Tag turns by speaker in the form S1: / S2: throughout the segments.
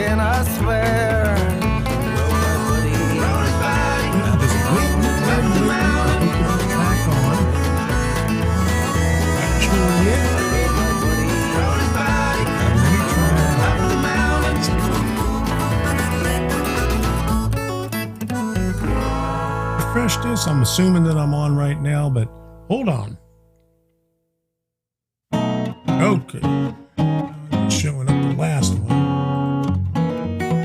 S1: and I swear.
S2: Refresh this. I'm assuming that I'm on right now, but hold on. Okay. Showing up the last one.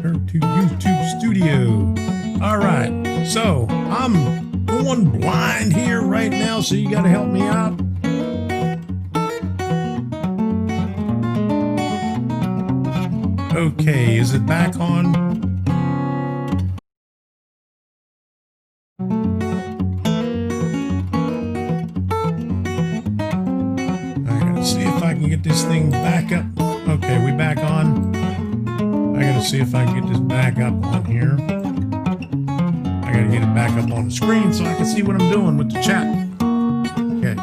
S2: Turn to YouTube Studio. All right. So I'm going blind here right now, so you got to help me out. Okay. Is it back on? Get this thing back up. Okay, we back on. I gotta see if I can get this back up on here. I gotta get it back up on the screen so I can see what I'm doing with the chat. Okay.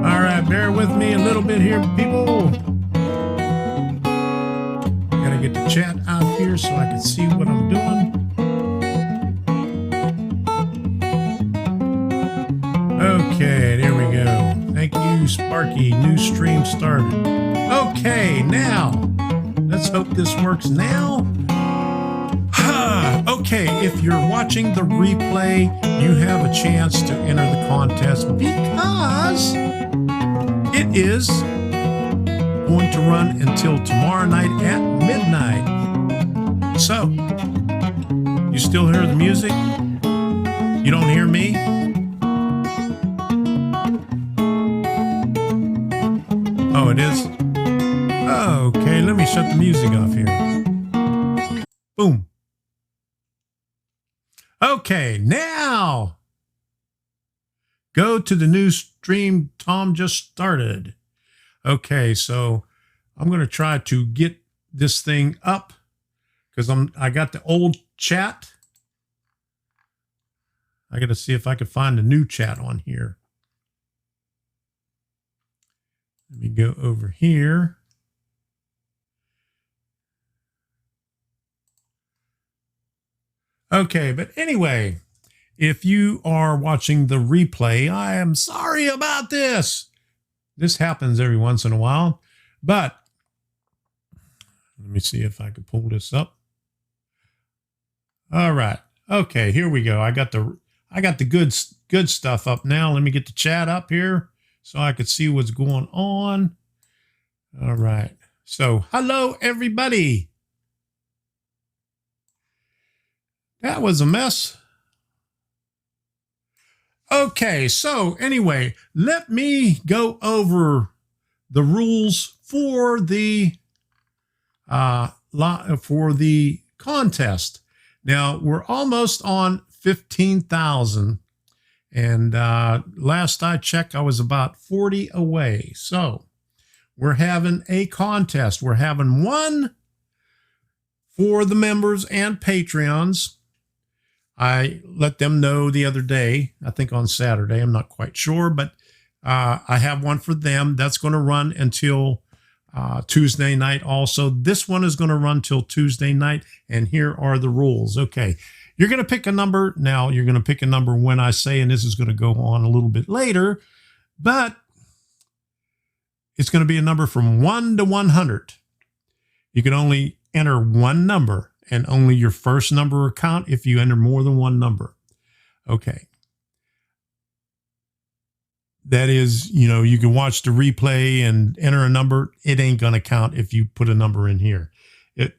S2: All right, bear with me a little bit here, people. Gotta get the chat out here so I can see what I'm doing. Okay, there we go. Thank you, Sparky. New stream started. Okay, now, let's hope this works now. Okay, if you're watching the replay, you have a chance to enter the contest because it is going to run until tomorrow night at midnight. So, you still hear the music? You don't hear me? Oh, it is? Okay, let me shut the music off here. Boom. Okay, now go to the new stream Tom just started. Okay, so I'm going to try to get this thing up because I got the old chat. I got to see if I can find a new chat on here. Let me go over here. Okay, but anyway, if you are watching the replay, I am sorry about this. This happens every once in a while, but let me see if I can pull this up. All right. Okay, here we go. I got the good stuff up now. Let me get the chat up here so I could see what's going on. All right. So, hello, everybody. That was a mess. Okay, so anyway, let me go over the rules for the contest. Now, we're almost on 15,000. And last I checked, I was about 40 away. So we're having a contest. We're having one for the members and Patreons. I let them know the other day, I think on Saturday, I'm not quite sure, but I have one for them. That's going to run until Tuesday night also. This one is going to run till Tuesday night, and here are the rules. Okay, you're going to pick a number. Now, you're going to pick a number when I say, and this is going to go on a little bit later, but it's going to be a number from 1 to 100. You can only enter one number, and only your first number will count if you enter more than one number. Okay. That is, you know, you can watch the replay and enter a number. It ain't going to count if you put a number in here.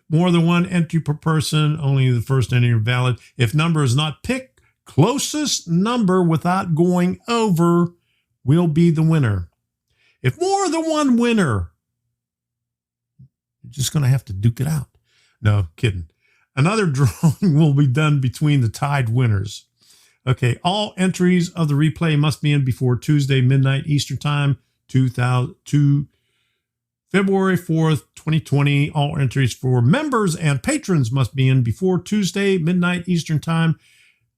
S2: More than one entry per person, only the first entry is valid. If number is not picked, closest number without going over will be the winner. If more than one winner, you're just going to have to duke it out. No, kidding. Another drawing will be done between the tied winners. Okay, all entries of the replay must be in before Tuesday midnight Eastern Time, February 4th, 2020. All entries for members and patrons must be in before Tuesday midnight Eastern Time.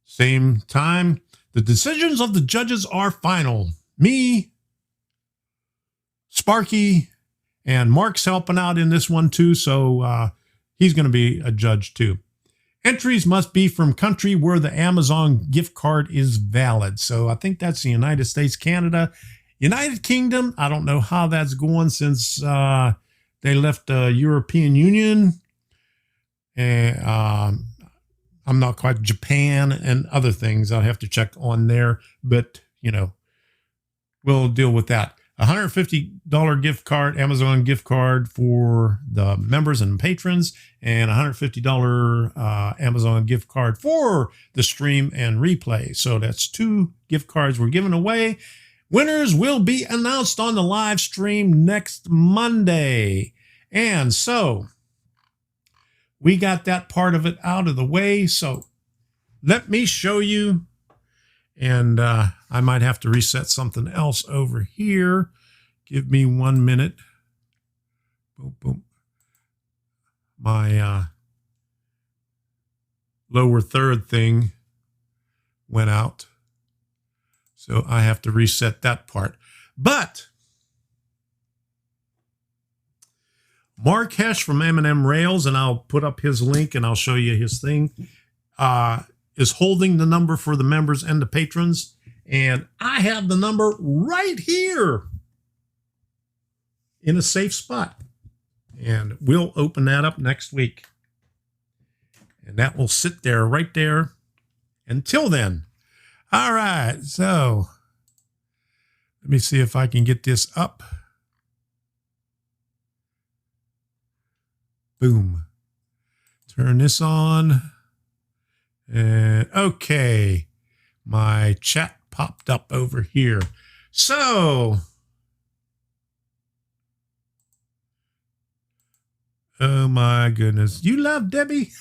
S2: Same time, The decisions of the judges are final. Me, Sparky, and Mark's helping out in this one too, so he's going to be a judge too. Entries must be from country where the Amazon gift card is valid. So I think that's the United States, Canada, United Kingdom. I don't know how that's going since they left the European Union. And I'm not quite Japan and other things. I'll have to check on there, but you know, we'll deal with that. $150 gift card, Amazon gift card for the members and patrons, and $150 Amazon gift card for the stream and replay. So that's 2 gift cards we're giving away. Winners will be announced on the live stream next Monday. And so we got that part of it out of the way. So let me show you. And I might have to reset something else over here. Give me 1 minute. Boom, boom. My lower third thing went out. So I have to reset that part. But Mark Hesh from M&M Rails, and I'll put up his link and I'll show you his thing, is holding the number for the members and the patrons. And I have the number right here in a safe spot. And we'll open that up next week. And that will sit there right there until then. All right. So let me see if I can get this up. Boom. Turn this on. And okay, my chat popped up over here. So, oh my goodness. You love Debbie?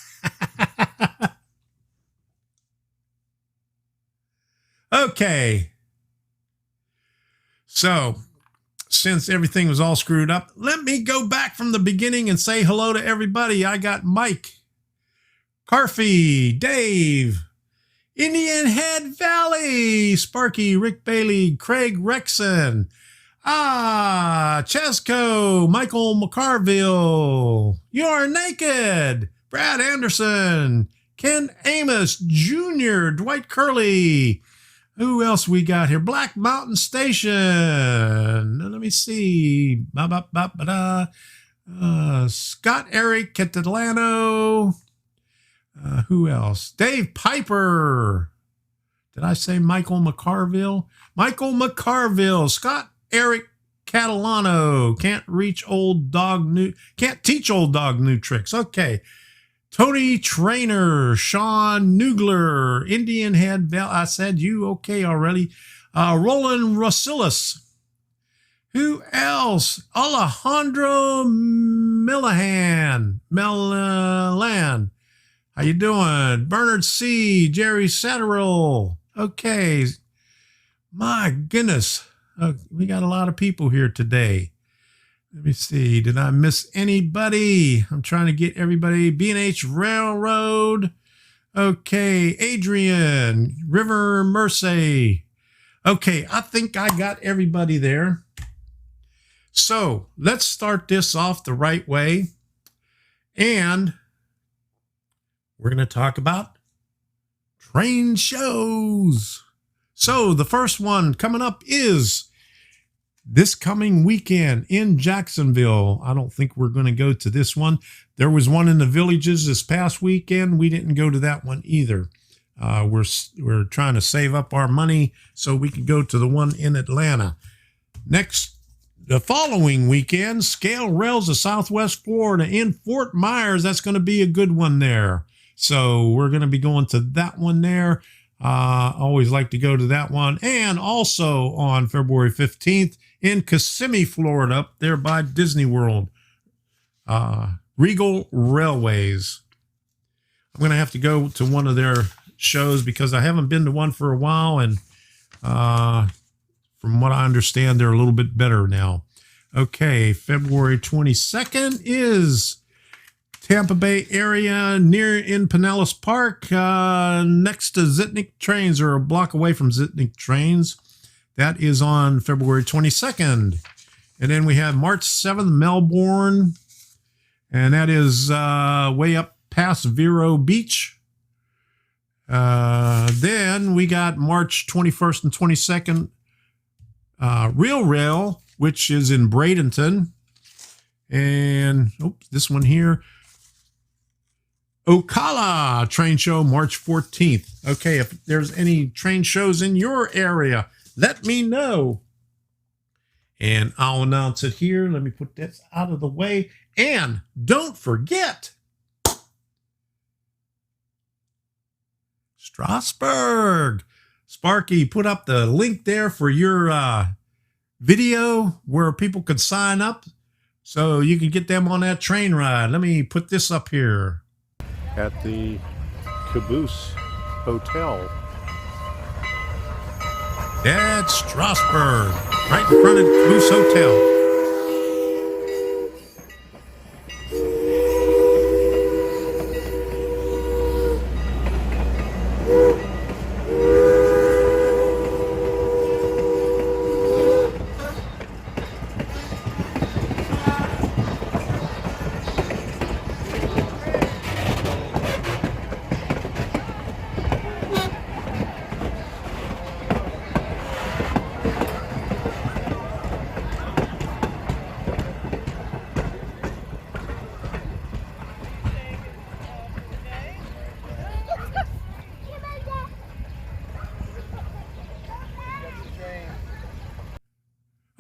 S2: Okay. So, since everything was all screwed up, let me go back from the beginning and say hello to everybody. I got Mike, Carfy, Dave, Indian Head Valley, Sparky, Rick Bailey, Craig Rexon, Chesco, Michael McCarville, You're Naked, Brad Anderson, Ken Amos Jr., Dwight Curley. Who else we got here? Black Mountain Station. Let me see. Scott Eric Catalano. Who else? Dave Piper. Did I say Michael McCarville? Michael McCarville. Scott Eric Catalano. Can't teach old dog new tricks. Okay. Tony Trainer, Sean Nugler, Indian Head Bell. I said you okay already. Roland Rosillas. Who else? Alejandro Milan. How you doing? Bernard C. Jerry Satterell. Okay. My goodness. We got a lot of people here today. Let me see. Did I miss anybody? I'm trying to get everybody. B&H Railroad. Okay. Adrian. River Mercy. Okay. I think I got everybody there. So let's start this off the right way. And we're going to talk about train shows. So the first one coming up is this coming weekend in Jacksonville. I don't think we're going to go to this one. There was one in the Villages this past weekend. We didn't go to that one either. We're trying to save up our money so we can go to the one in Atlanta. Next, the following weekend, Scale Rails of Southwest Florida in Fort Myers. That's going to be a good one there. So we're going to be going to that one there. Always like to go to that one. And also on February 15th in Kissimmee, Florida, up there by Disney World. Regal Railways. I'm going to have to go to one of their shows because I haven't been to one for a while. And from what I understand, they're a little bit better now. Okay, February 22nd is Tampa Bay area, near in Pinellas Park, next to Zitnik Trains, or a block away from Zitnik Trains. That is on February 22nd. And then we have March 7th, Melbourne, and that is way up past Vero Beach. Then we got March 21st and 22nd, Real Rail, which is in Bradenton. And this one here, Ocala train show, March 14th. Okay, if there's any train shows in your area, let me know. And I'll announce it here. Let me put this out of the way. And don't forget, Strasbourg. Sparky put up the link there for your video where people could sign up so you can get them on that train ride. Let me put this up here. At the Caboose Hotel. That's Strasbourg, right in front of the Caboose Hotel.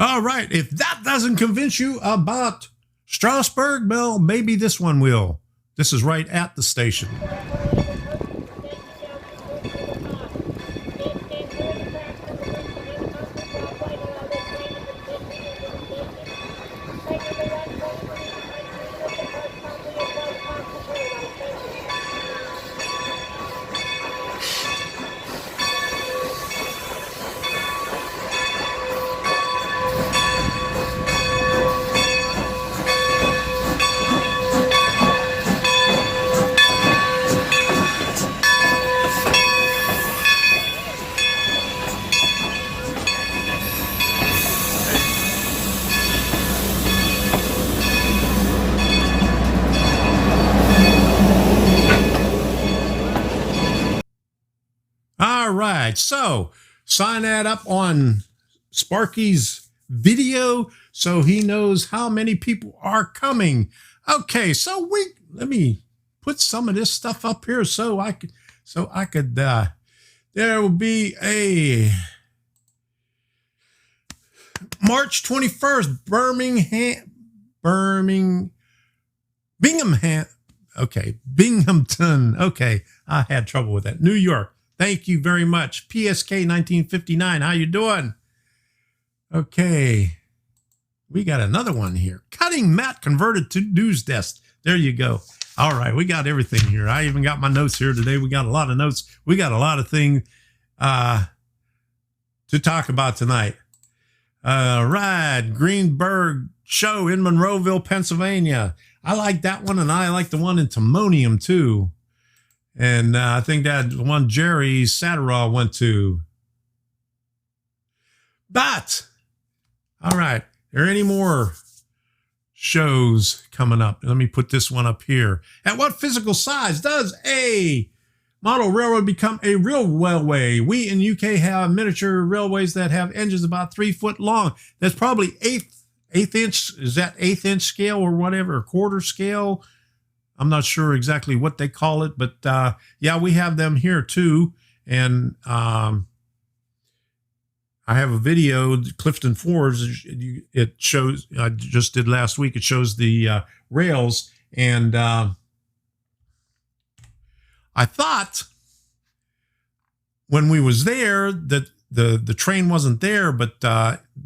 S2: All right, if that doesn't convince you about Strasbourg, well, maybe this one will. This is right at the station. All right, so sign that up on Sparky's video so he knows how many people are coming. Okay, so let me put some of this stuff up here so I could there will be a March 21st, Binghamton. Okay, I had trouble with that. New York. Thank you very much. PSK 1959. How you doing? Okay. We got another one here. Cutting mat converted to news desk. There you go. All right. We got everything here. I even got my notes here today. We got a lot of notes. We got a lot of things to talk about tonight. Right. Greenberg show in Monroeville, Pennsylvania. I like that one, and I like the one in Timonium too. And I think that one Jerry Satterall went to. But, all right, are there any more shows coming up? Let me put this one up here. At what physical size does a model railroad become a real railway? We in UK have miniature railways that have engines about 3 foot long. That's probably eighth inch. Is that 1/8 inch scale or whatever, or quarter scale? I'm not sure exactly what they call it, but yeah, we have them here too. And I have a video, Clifton Fords. It shows, I just did last week. It shows the rails. And I thought when we was there that the train wasn't there, but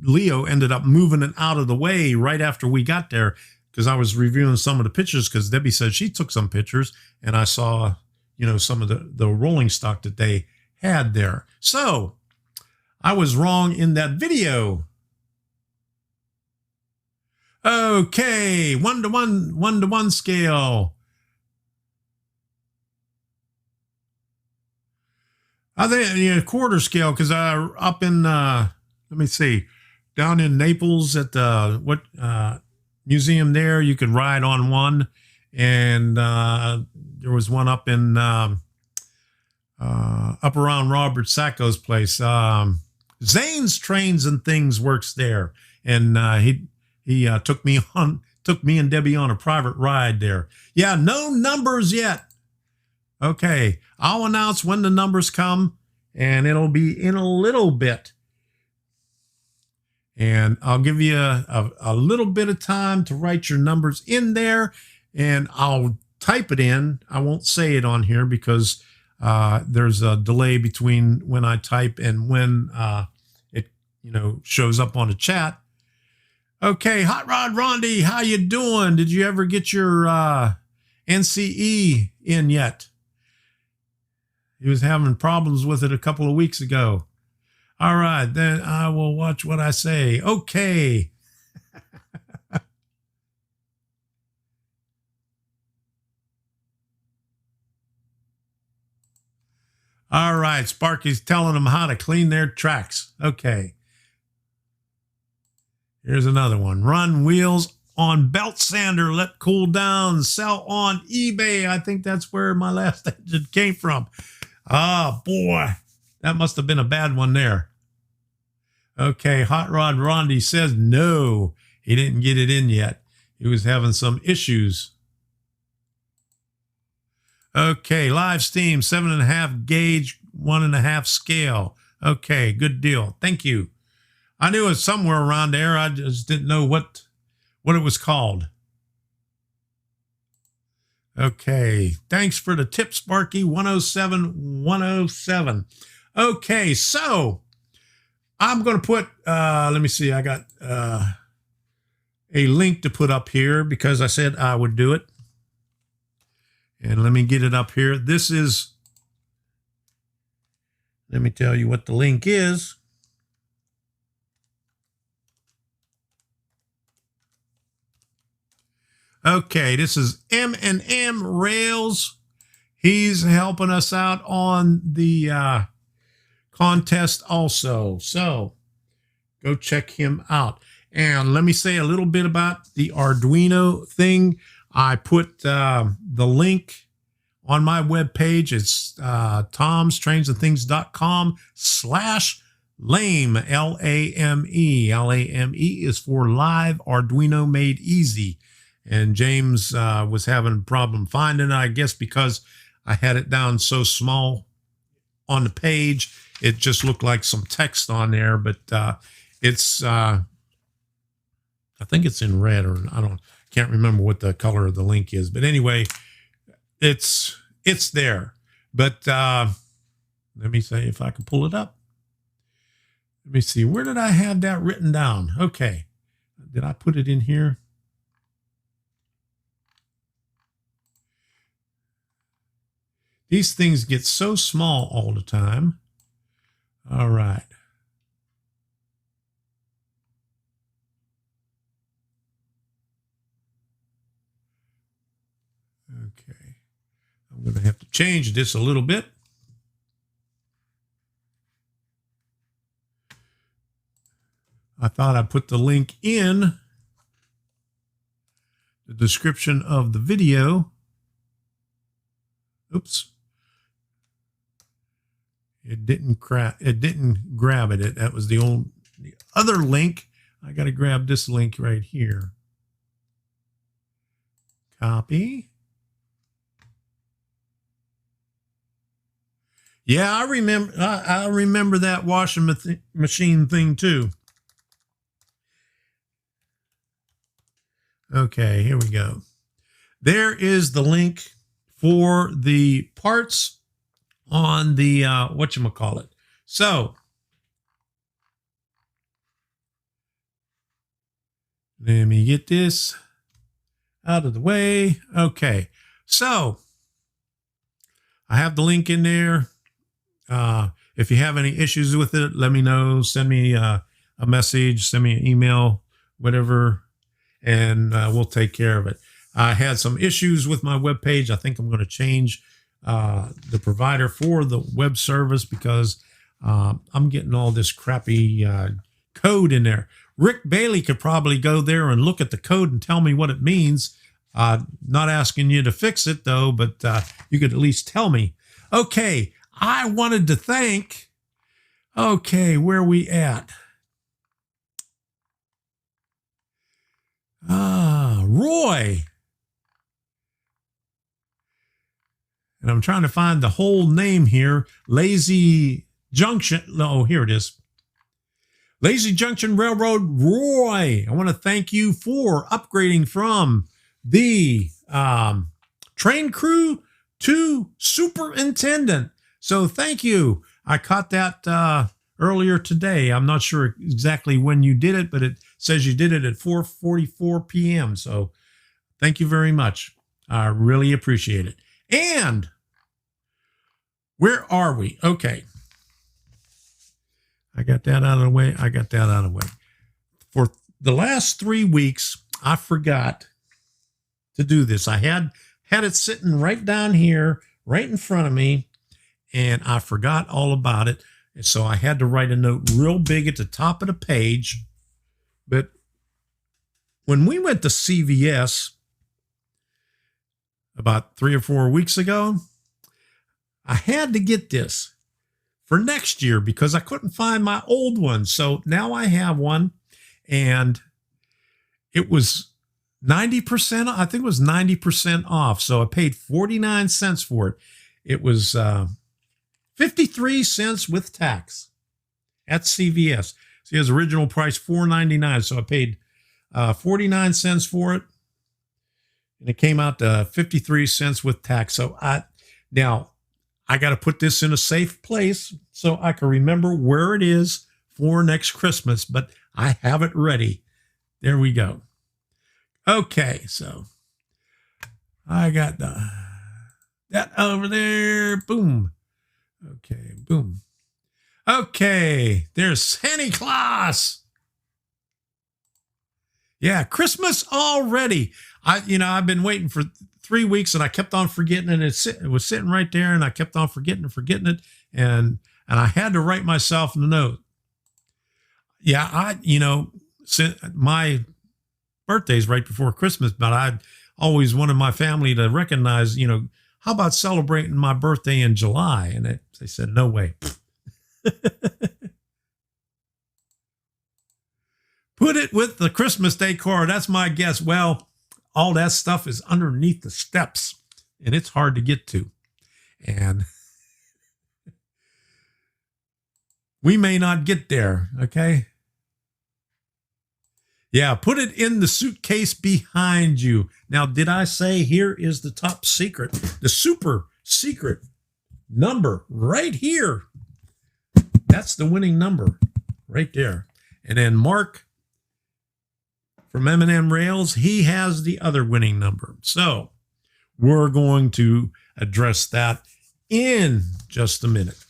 S2: Leo ended up moving it out of the way right after we got there. Because I was reviewing some of the pictures, because Debbie said she took some pictures, and I saw, some of the rolling stock that they had there. So I was wrong in that video. Okay, 1-to-1 scale. I think quarter scale because up in let me see, down in Naples at the museum there, you could ride on one, and there was one up in up around Robert Sacco's place. Zane's Trains and Things works there, and he took me and Debbie on a private ride there. Yeah, no numbers yet. Okay, I'll announce when the numbers come, and it'll be in a little bit. And I'll give you a little bit of time to write your numbers in there, and I'll type it in. I won't say it on here because there's a delay between when I type and when it shows up on the chat. Okay, Hot Rod Rondi, how you doing? Did you ever get your NCE in yet? He was having problems with it a couple of weeks ago. All right, then I will watch what I say. Okay. All right, Sparky's telling them how to clean their tracks. Okay. Here's another one. Run wheels on belt sander, let cool down, sell on eBay. I think that's where my last engine came from. Oh, boy. That must have been a bad one there. Okay, Hot Rod Rondi says no, he didn't get it in yet. He was having some issues. Okay, Livestream, 7.5 gauge, 1.5 scale. Okay, good deal. Thank you. I knew it was somewhere around there. I just didn't know what it was called. Okay, thanks for the tip, Sparky, 107. Okay, so I'm going to put, let me see, I got a link to put up here because I said I would do it. And let me get it up here. This is, let me tell you what the link is. Okay, this is M&M Rails. He's helping us out on the contest also. So go check him out. And let me say a little bit about the Arduino thing. I put the link on my webpage. It's tomstrainsandthings.com/lame, L-A-M-E. L-A-M-E is for Live Arduino Made Easy. And James was having a problem finding it, I guess, because I had it down so small on the page. It just looked like some text on there, but it's, I think it's in red, or can't remember what the color of the link is. But anyway, it's there. But let me see if I can pull it up. Let me see. Where did I have that written down? Okay. Did I put it in here? These things get so small all the time. All right. Okay. I'm going to have to change this a little bit. I thought I'd put the link in the description of the video. Oops. It didn't grab it. That was the other link. I got to grab this link right here. Copy. Yeah, I remember that washing machine thing too. Okay, here we go. There is the link for the parts on the whatchamacallit. So let me get this out of the way. Okay, so I have the link in there. If you have any issues with it, let me know. Send me a message, send me an email, whatever, and we'll take care of it. I had some issues with my webpage. I think I'm going to change the provider for the web service because I'm getting all this crappy code in there. Rick Bailey could probably go there and look at the code and tell me what it means. Not asking you to fix it, though, but you could at least tell me. Okay, I wanted to thank... Okay, where are we at? Roy. And I'm trying to find the whole name here. Lazy Junction. Oh, here it is. Lazy Junction Railroad, Roy. I want to thank you for upgrading from the train crew to superintendent. So thank you. I caught that earlier today. I'm not sure exactly when you did it, but it says you did it at 4:44 p.m. So thank you very much. I really appreciate it. And where are we? Okay. I got that out of the way. For the last 3 weeks, I forgot to do this. I had it sitting right down here, right in front of me, and I forgot all about it. And so I had to write a note real big at the top of the page. But when we went to CVS about 3 or 4 weeks ago, I had to get this for next year because I couldn't find my old one. So now I have one, and it was 90%. I think it was 90% off. So I paid 49 cents for it. It was 53 cents with tax at CVS. See, his original price $4.99. So I paid 49 cents for it, and it came out to 53 cents with tax. So now I got to put this in a safe place so I can remember where it is for next Christmas, but I have it ready. There we go. Okay, so I got that over there. Boom. Okay, boom. Okay, there's Santa Claus. Yeah, Christmas already. I've been waiting for 3 weeks, and I kept on forgetting it. It was sitting right there, and I kept on forgetting it, and I had to write myself a note. Yeah, my birthday's right before Christmas, but I always wanted my family to recognize, how about celebrating my birthday in July? And they said, no way. Put it with the Christmas decor. That's my guess. Well, all that stuff is underneath the steps, and it's hard to get to. And we may not get there, okay? Yeah, put it in the suitcase behind you. Now, did I say here is the top secret, the super secret number right here? That's the winning number right there. And then Mark from M&M Rails, he has the other winning number. So we're going to address that in just a minute.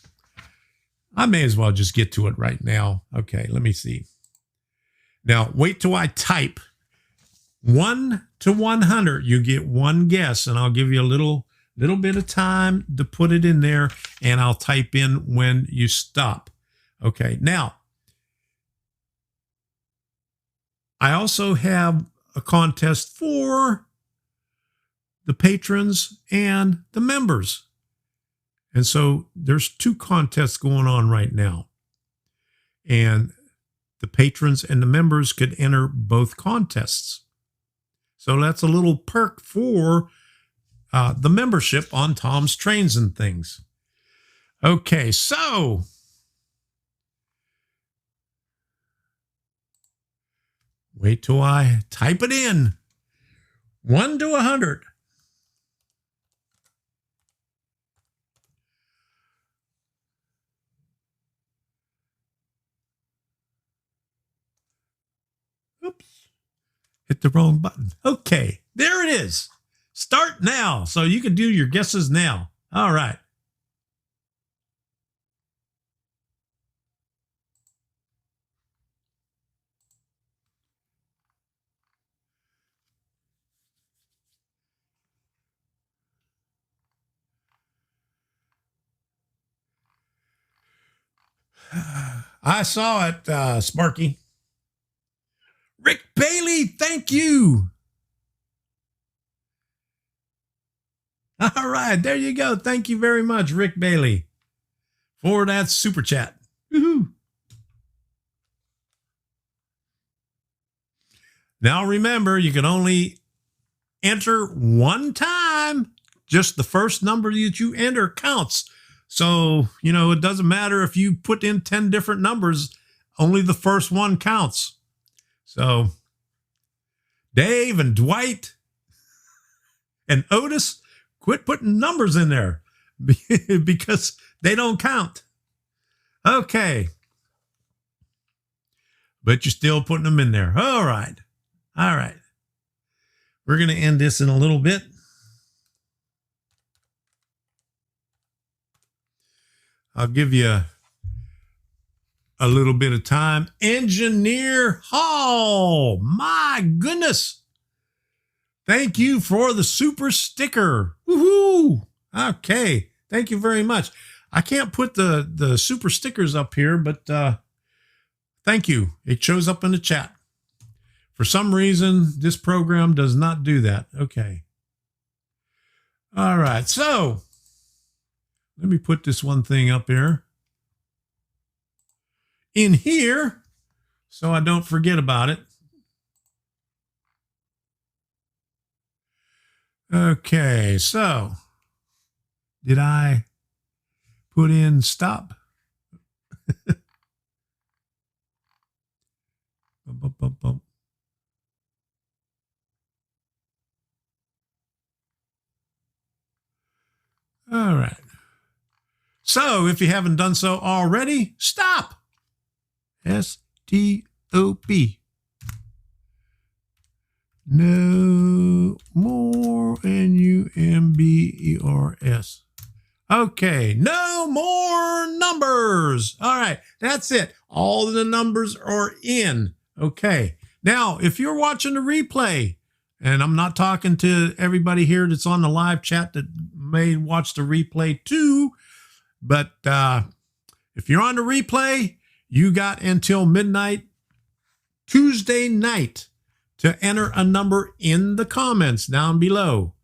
S2: I may as well just get to it right now. Okay, let me see. Now, wait till I type 1 to 100. You get one guess, and I'll give you a little bit of time to put it in there, and I'll type in when you stop. Okay, now, I also have a contest for the patrons and the members. And so there's 2 contests going on right now. And the patrons and the members could enter both contests. So that's a little perk for the membership on Tom's Trains and Things. Okay, so wait till I type it in. 1 to 100. Oops. Hit the wrong button. Okay, there it is. Start now. So you can do your guesses now. All right. I saw it, Sparky. Rick Bailey, thank you. All right, there you go. Thank you very much, Rick Bailey, for that super chat. Woohoo. Now remember, you can only enter one time. Just the first number that you enter counts. So, it doesn't matter if you put in 10 different numbers, only the first one counts. So, Dave and Dwight and Otis, quit putting numbers in there because they don't count. Okay. But you're still putting them in there. All right. All right. We're going to end this in a little bit. I'll give you a little bit of time. Engineer Hall. My goodness. Thank you for the super sticker. Woohoo. Okay. Thank you very much. I can't put the super stickers up here, but thank you. It shows up in the chat. For some reason, this program does not do that. Okay. All right. So let me put this one thing up here in here so I don't forget about it. Okay, so did I put in stop? All right. So if you haven't done so already, stop. S-T-O-P. No more N-U-M-B-E-R-S. Okay, no more numbers. All right, that's it. All the numbers are in. Okay, now if you're watching the replay, and I'm not talking to everybody here that's on the live chat that may watch the replay too, but if you're on the replay, you got until midnight Tuesday night to enter a number in the comments down below.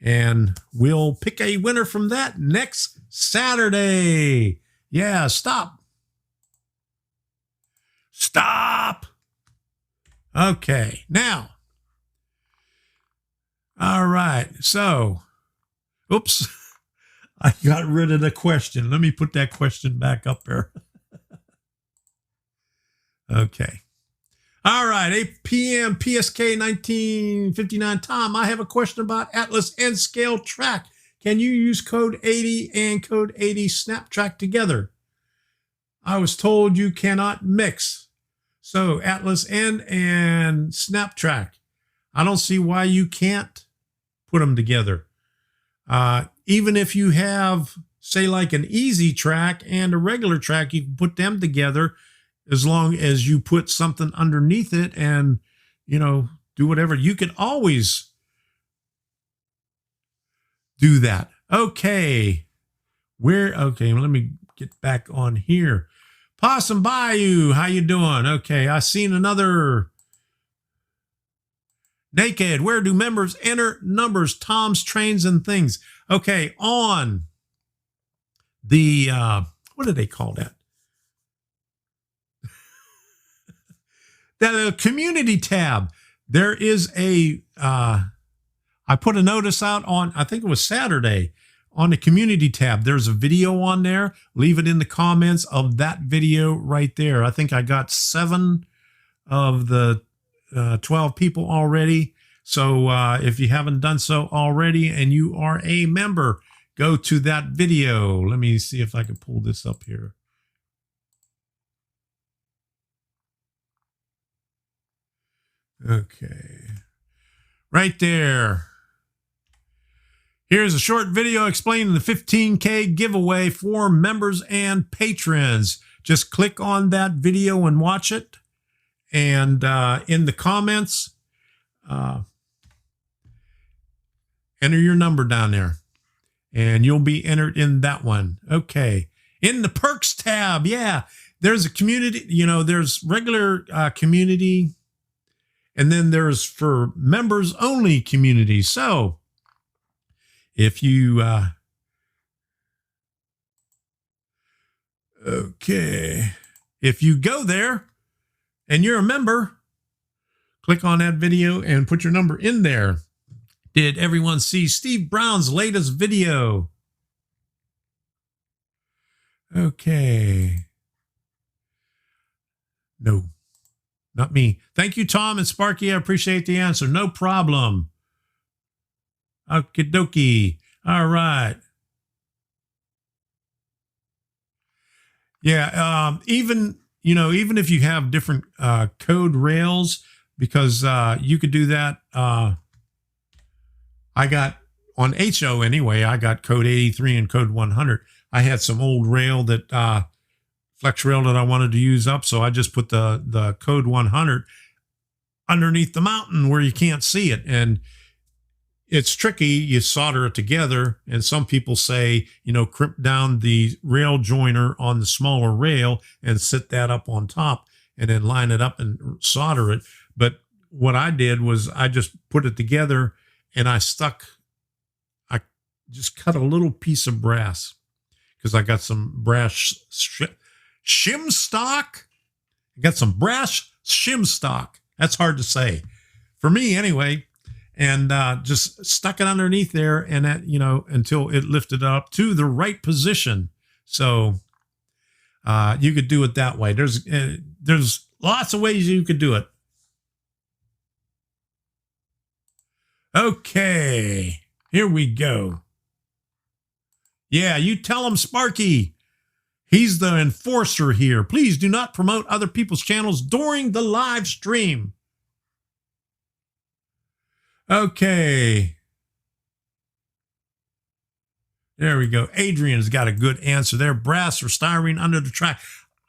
S2: And we'll pick a winner from that next Saturday. Yeah, stop. Stop. Okay, now. All right, so, oops. I got rid of the question. Let me put that question back up there. Okay. All right, 8 p.m. PSK 1959 time. I have a question about Atlas and Scale Track. Can you use code 80 and code 80 snap track together? I was told you cannot mix. So Atlas N and snap track. I don't see why you can't put them together. Even if you have, say, like an easy track and a regular track, you can put them together as long as you put something underneath it and, do whatever. You can always do that. Okay. Okay, let me get back on here. Possum Bayou, how you doing? Okay, I seen another Naked. Where do members enter numbers, toms, trains, and things? Okay, on the, what do they call that? The community tab. There is I put a notice out on, I think it was Saturday, on the community tab. There's a video on there. Leave it in the comments of that video right there. I think I got 7 of the 12 people already. So if you haven't done so already and you are a member, go to that video. Let me see if I can pull this up here. Okay. Right there. Here's a short video explaining the 15K giveaway for members and patrons. Just click on that video and watch it. And in the comments, enter your number down there. And you'll be entered in that one. Okay. In the perks tab, yeah. there's a community, there's regular community, and then there's for members only community. So if you, okay, if you go there and you're a member, click on that video and put your number in there. Did everyone see Steve Brown's latest video? Okay. No, not me. Thank you, Tom and Sparky. I appreciate the answer. No problem. Okie dokie. All right. Yeah. Even if you have different code rails, because you could do that. I got on HO anyway, I got code 83 and code 100. I had some old rail that flex rail that I wanted to use up. So I just put the code 100 underneath the mountain where you can't see it. And it's tricky. You solder it together. And some people say, crimp down the rail joiner on the smaller rail and sit that up on top and then line it up and solder it. But what I did was I just put it together and I just cut a little piece of brass because I got some brass shim stock. I got some brass shim stock. That's hard to say for me anyway. And just stuck it underneath there and that, until it lifted up to the right position. So you could do it that way. There's lots of ways you could do it. Okay, here we go. Yeah, you tell him, Sparky. He's the enforcer here. Please do not promote other people's channels during the live stream. Okay. There we go. Adrian's got a good answer there. Brass or styrene under the track.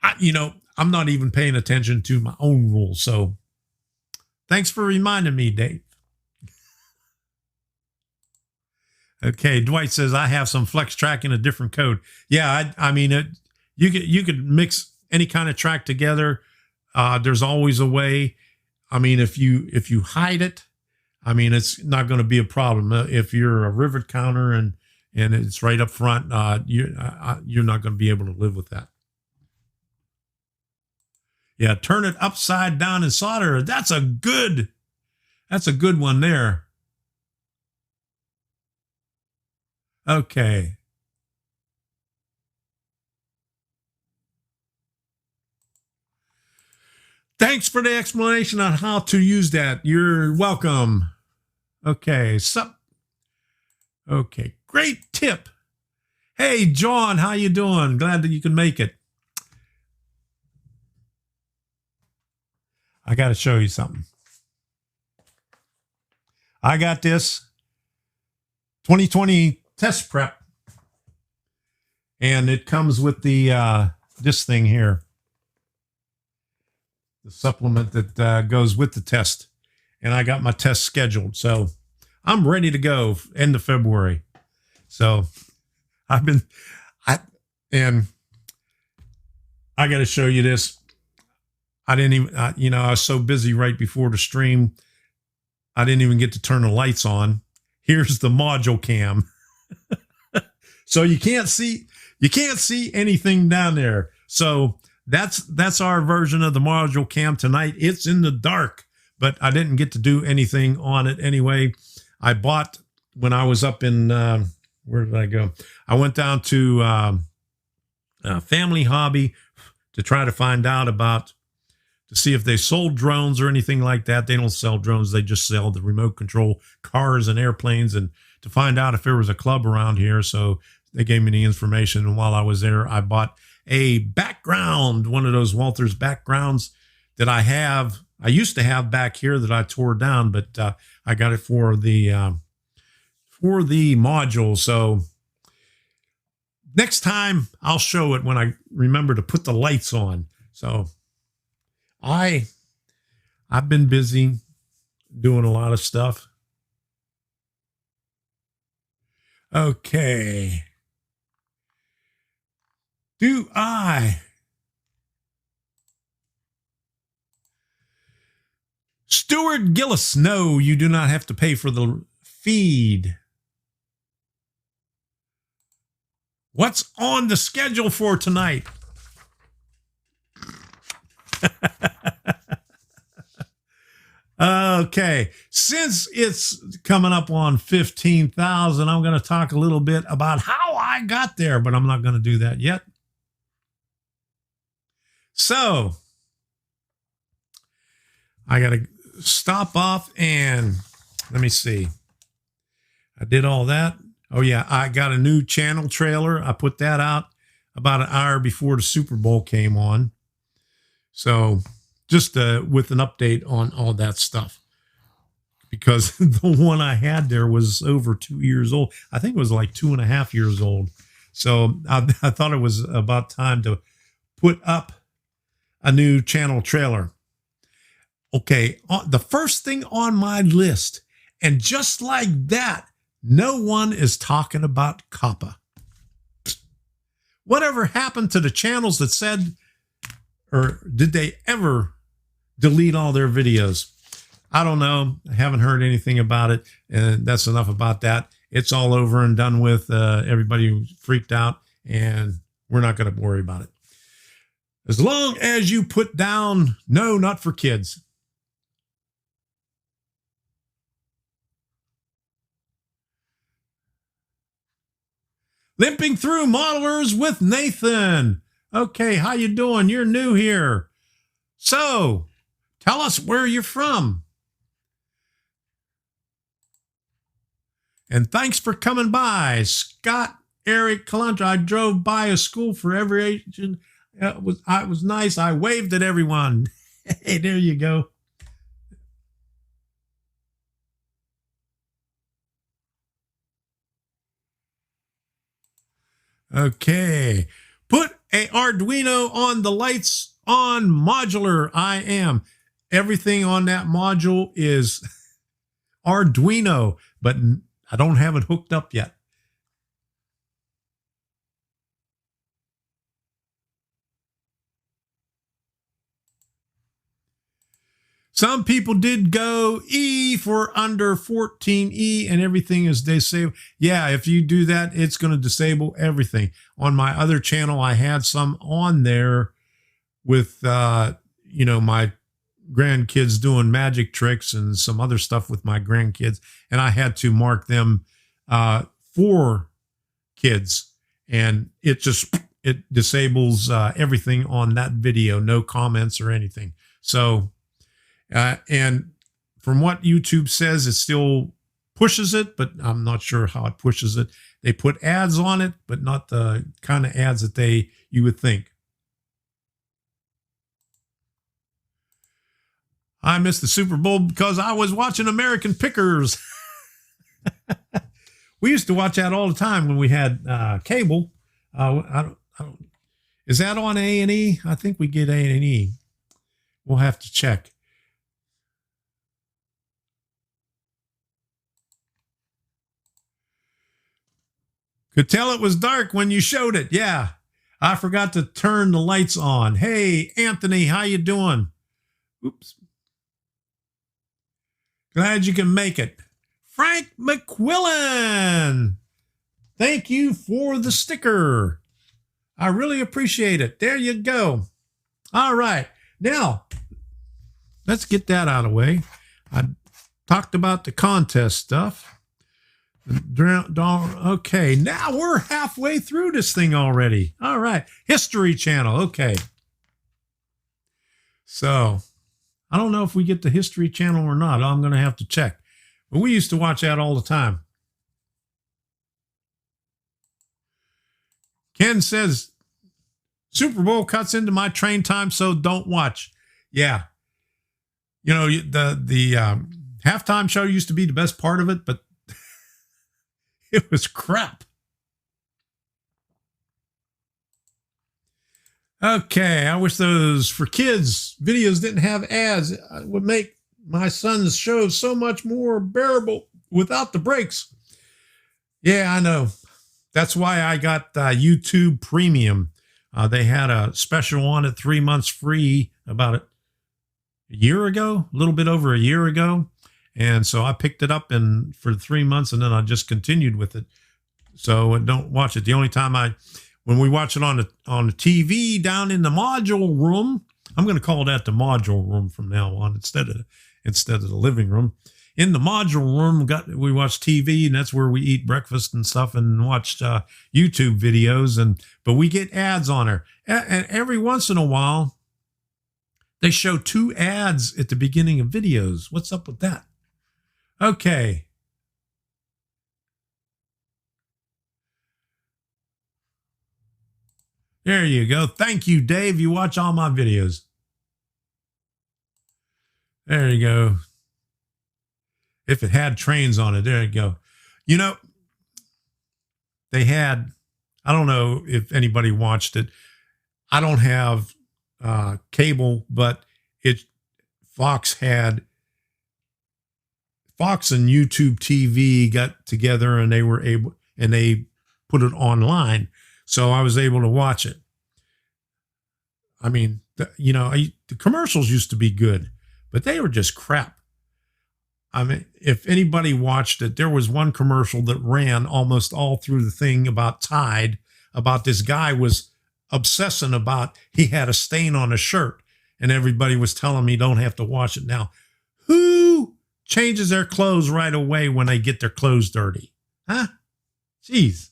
S2: I'm not even paying attention to my own rules. So thanks for reminding me, Dave. Okay, Dwight says I have some flex track in a different code. Yeah, you could mix any kind of track together. There's always a way. If you hide it, it's not going to be a problem. If you're a rivet counter and it's right up front, you're not going to be able to live with that. Yeah, turn it upside down and solder. That's a good one there. Okay. Thanks for the explanation on how to use that. You're welcome. Okay. Okay. Great tip. Hey, John, how you doing? Glad that you can make it. I got to show you something. I got this 2020 test prep, and it comes with the this thing here, the supplement that goes with the test. And I got my test scheduled, so I'm ready to go end of February. So I got to show you this. I didn't even, I was so busy right before the stream, I didn't even get to turn the lights on. Here's the module cam. So you can't see anything down there. So that's our version of the module cam tonight. It's in the dark, but I didn't get to do anything on it anyway. I bought when I was up in, where did I go? I went down to Family Hobby to try to find out to see if they sold drones or anything like that. They don't sell drones. They just sell the remote control cars and airplanes, and to find out if there was a club around here. So they gave me the information. And while I was there, I bought a background, one of those Walters backgrounds that I used to have back here that I tore down, but I got it for the module. So next time I'll show it when I remember to put the lights on. So I've been busy doing a lot of stuff. Okay. Do I Stuart Gillis, no, you do not have to pay for the feed. What's on the schedule for tonight? Okay, since it's coming up on 15,000, I'm going to talk a little bit about how I got there, but I'm not going to do that yet. So I got to stop off and let me see. I did all that. Oh yeah, I got a new channel trailer. I put that out about an hour before the Super Bowl came on. So just with an update on all that stuff, because the one I had there was over 2 years old. I think it was like 2.5 years old. So I thought it was about time to put up a new channel trailer. Okay, the first thing on my list, and just like that, no one is talking about COPPA. Whatever happened to the channels that said, or did they ever delete all their videos? I don't know. I haven't heard anything about it. And that's enough about that. It's all over and done with. Everybody freaked out, and we're not going to worry about it. As long as you put down, no, not for kids. Limping through modelers with Nathan. Okay, how you doing? You're new here. So, tell us where you're from. And thanks for coming by. Scott, Eric, Calandra. I drove by a school for every age. It was nice. I waved at everyone. Hey, there you go. Okay. Put a Arduino on the lights on modular. I am. Everything on that module is Arduino, but I don't have it hooked up yet. Some people did go E for under 14E and everything is disabled. Yeah, if you do that, it's going to disable everything. On my other channel, I had some on there with, you know, my grandkids doing magic tricks and some other stuff with my grandkids. And I had to mark them for kids. And it disables everything on that video. No comments or anything. So... and from what YouTube says, it still pushes it, but I'm not sure how it pushes it. They put ads on it, but not the kind of ads that you would think. I missed the Super Bowl because I was watching American Pickers. We used to watch that all the time when we had cable. Is that on A&E? I think we get A&E. We'll have to check. Could tell it was dark when you showed it. Yeah, I forgot to turn the lights on. Hey, Anthony, how you doing? Oops. Glad you can make it. Frank McQuillan, thank you for the sticker. I really appreciate it. There you go. All right. Now, let's get that out of the way. I talked about the contest stuff. Okay, now we're halfway through this thing already. All right, History Channel. Okay. So, I don't know if we get the History Channel or not. I'm going to have to check. But we used to watch that all the time. Ken says, Super Bowl cuts into my train time, so don't watch. Yeah. You know, the halftime show used to be the best part of it, but it was crap. Okay, I wish those for kids videos didn't have ads. It would make my son's shows so much more bearable without the breaks. Yeah, I know. That's why I got YouTube Premium. They had a special on it, 3 months free about it. a year ago, a little bit over a year ago. And so I picked it up for 3 months, and then I just continued with it. So don't watch it. The only time when we watch it on the TV down in the module room, I'm going to call that the module room from now on instead of the living room. In the module room, we watch TV, and that's where we eat breakfast and stuff and watch YouTube videos. But we get ads on her, and every once in a while, they show 2 ads at the beginning of videos. What's up with that? Okay. There you go. Thank you, Dave. You watch all my videos. There you go. If it had trains on it, there you go. You know, they had, I don't know if anybody watched it. I don't have cable, but Fox and YouTube TV got together, and they put it online. So I was able to watch it. I mean, the commercials used to be good, but they were just crap. I mean, if anybody watched it, there was one commercial that ran almost all through the thing about Tide, about this guy was obsessing about he had a stain on his shirt, and everybody was telling me don't have to wash it now. Who changes their clothes right away when they get their clothes dirty? Huh? Jeez.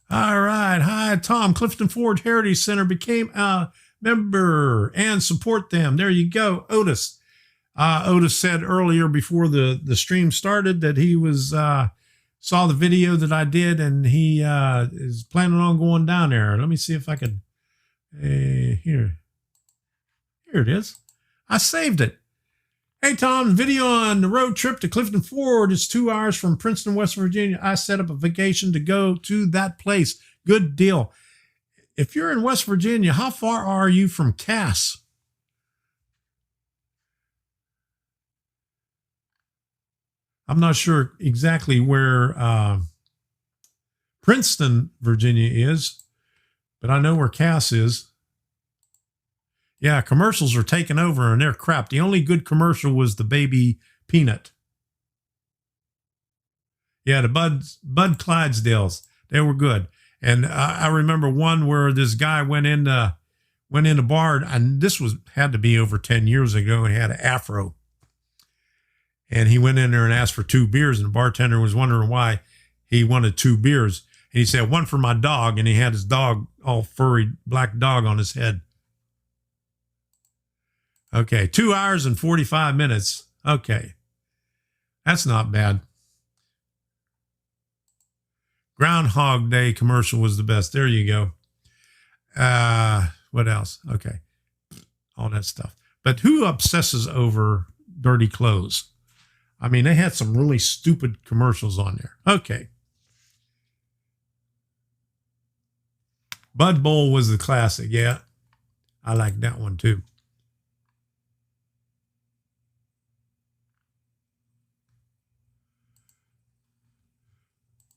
S2: All right. Hi, Tom. Clifton Forge Heritage Center became a member and support them. There you go. Otis. Otis said earlier before the stream started that he saw the video that I did, and he is planning on going down there. Let me see if I could. Here it is. I saved it. Hey, Tom, video on the road trip to Clifton Ford is 2 hours from Princeton, West Virginia. I set up a vacation to go to that place. Good deal. If you're in West Virginia, how far are you from Cass? I'm not sure exactly where Princeton, Virginia is, but I know where Cass is. Yeah, commercials are taking over, and they're crap. The only good commercial was the baby peanut. Yeah, the Bud Clydesdales. They were good. And I remember one where this guy went in the bar, and this had to be over 10 years ago. He had an afro. And he went in there and asked for 2 beers, and the bartender was wondering why he wanted 2 beers. And he said, 1 for my dog, and he had his dog, all furry black dog on his head. Okay, 2 hours and 45 minutes. Okay, that's not bad. Groundhog Day commercial was the best. There you go. What else? Okay, all that stuff. But who obsesses over dirty clothes? I mean, they had some really stupid commercials on there. Okay. Bud Bowl was the classic. Yeah, I like that one too.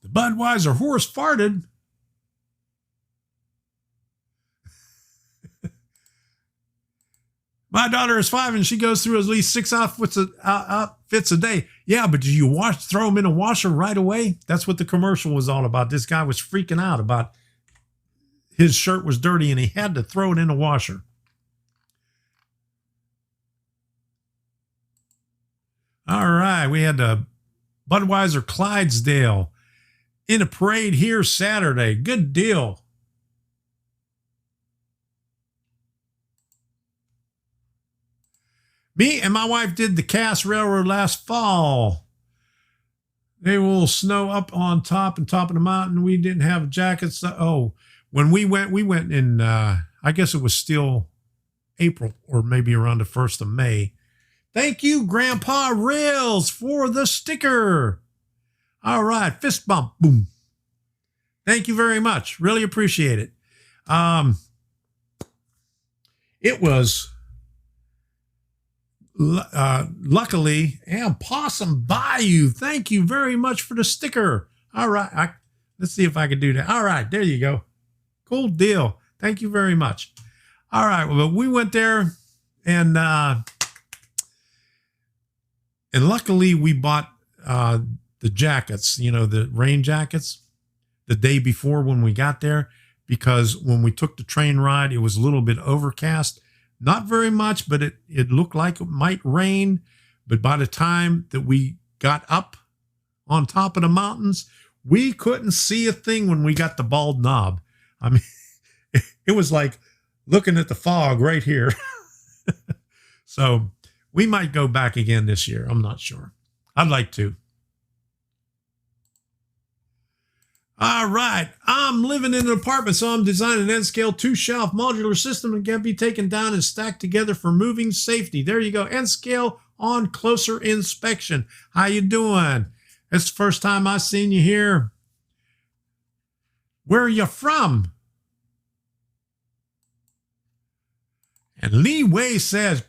S2: The Budweiser horse farted. My daughter is 5 and she goes through at least 6 outfits a day. Yeah, but do you throw them in a washer right away? That's what the commercial was all about. This guy was freaking out about his shirt was dirty and he had to throw it in a washer. All right, we had the Budweiser Clydesdale in a parade here Saturday. Good deal. Me and my wife did the Cass Railroad last fall. They will snow up on top of the mountain. We didn't have jackets. Oh, when we went in, I guess it was still April or maybe around the 1st of May. Thank you, Grandpa Rails, for the sticker. All right, fist bump, boom. Thank you very much. Really appreciate it. It was... luckily, and Possum Bayou, thank you very much for the sticker. All right, let's see if I can do that. All right, there you go. Cool deal. Thank you very much. All right. Well, we went there and luckily we bought the jackets, you know, the rain jackets the day before when we got there, because when we took the train ride, it was a little bit overcast, not very much, but it looked like it might rain. But by the time that we got up on top of the mountains, we couldn't see a thing when we got the bald knob. I mean, it was like looking at the fog right here. So we might go back again this year. I'm not sure. I'd like to. All right. I'm living in an apartment, so I'm designing an N-scale 2-shelf modular system that can be taken down and stacked together for moving safety. There you go. N-scale on closer inspection. How you doing? It's the first time I've seen you here. Where are you from? And Lee Way says,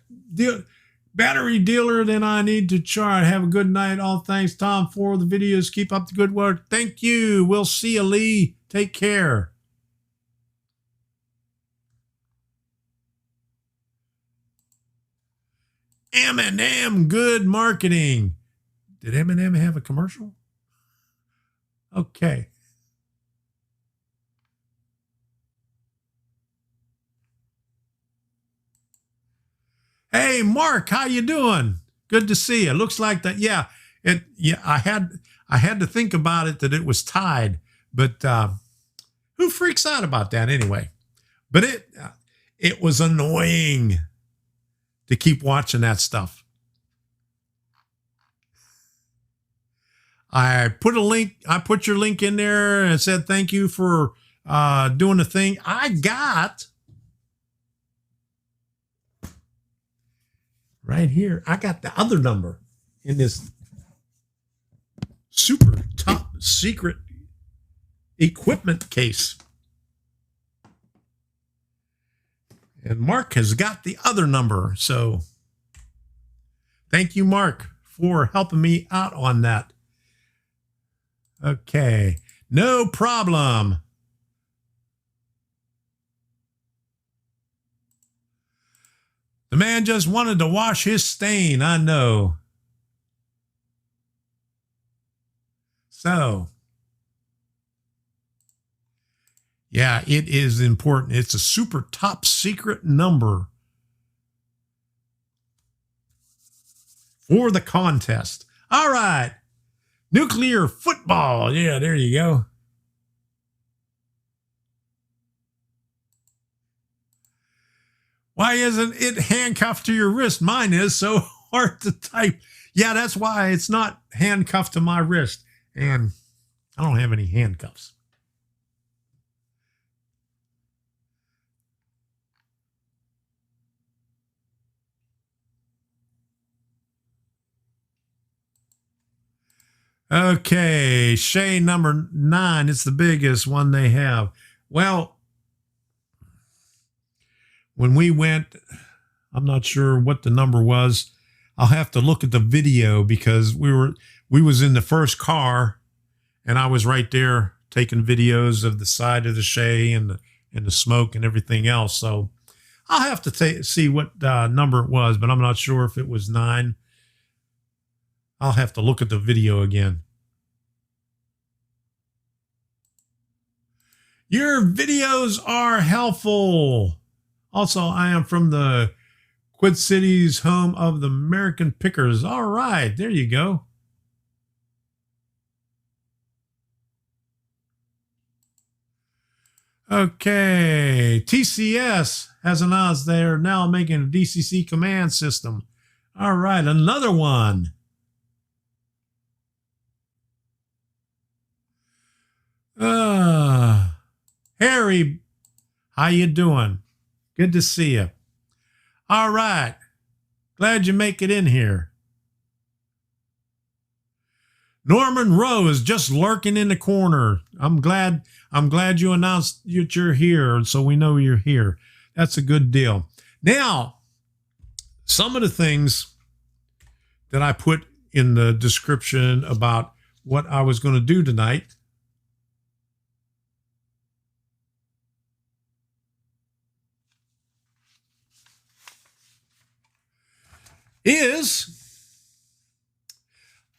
S2: battery dealer, then I need to charge. Have a good night. All thanks, Tom, for the videos. Keep up the good work. Thank you. We'll see you, Lee. Take care. M&M, good marketing. Did M&M have a commercial? Okay. Hey, Mark, how you doing? Good to see you. Looks like that. Yeah, I had to think about it that it was tied, but who freaks out about that anyway? But it was annoying to keep watching that stuff. I put your link in there and said thank you for doing the thing. I got right here. I got the other number in this super top secret equipment case. And Mark has got the other number. So thank you, Mark, for helping me out on that. Okay, no problem. The man just wanted to wash his stain, I know. So, yeah, it is important. It's a super top secret number for the contest. All right. Nuclear football. Yeah, there you go. Why isn't it handcuffed to your wrist? Mine is so hard to type. Yeah, that's why it's not handcuffed to my wrist. And I don't have any handcuffs. Okay, Shay number 9. It's the biggest one they have. Well, when we went, I'm not sure what the number was. I'll have to look at the video because we was in the first car, and I was right there taking videos of the side of the Shay and the smoke and everything else. So I'll have to see what number it was, but I'm not sure if it was 9. I'll have to look at the video again. Your videos are helpful. Also, I am from the Quid Cities, home of the American Pickers. All right, there you go. Okay, TCS has announced they are now making a DCC command system. All right, another one. Harry, how you doing? Good to see you. All right. Glad you make it in here. Norman Rowe is just lurking in the corner. I'm glad you announced that you're here, so we know you're here. That's a good deal. Now, some of the things that I put in the description about what I was going to do tonight. Okay, TCS has announced they are now making a DCC command system. All right, another one. Harry, how you doing? Good to see you. All right. Glad you make it in here. Norman Rowe is just lurking in the corner. I'm glad you announced that you're here, so we know you're here. That's a good deal. Now, some of the things that I put in the description about what I was going to do tonight is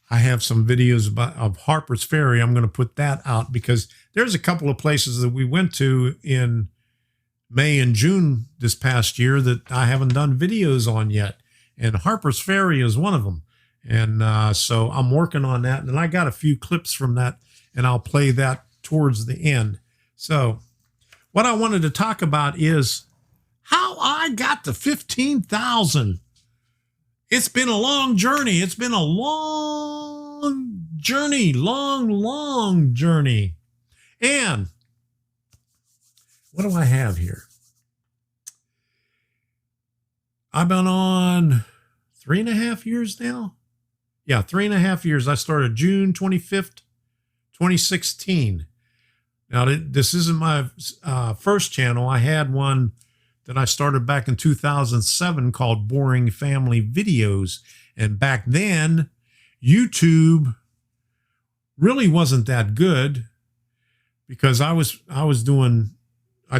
S2: I have some videos of Harpers Ferry. I'm going to put that out because there's a couple of places that we went to in May and June this past year that I haven't done videos on yet. And Harpers Ferry is one of them. And so I'm working on that. And I got a few clips from that, and I'll play that towards the end. So what I wanted to talk about is how I got to 15,000. It's been a long journey. It's been a long journey, long journey. And what do I have here? I've been on 3.5 years now. Yeah, 3.5 years. I started June 25th, 2016. Now, this isn't my first channel. I had one that I started back in 2007 called Boring Family Videos. And back then, YouTube really wasn't that good because I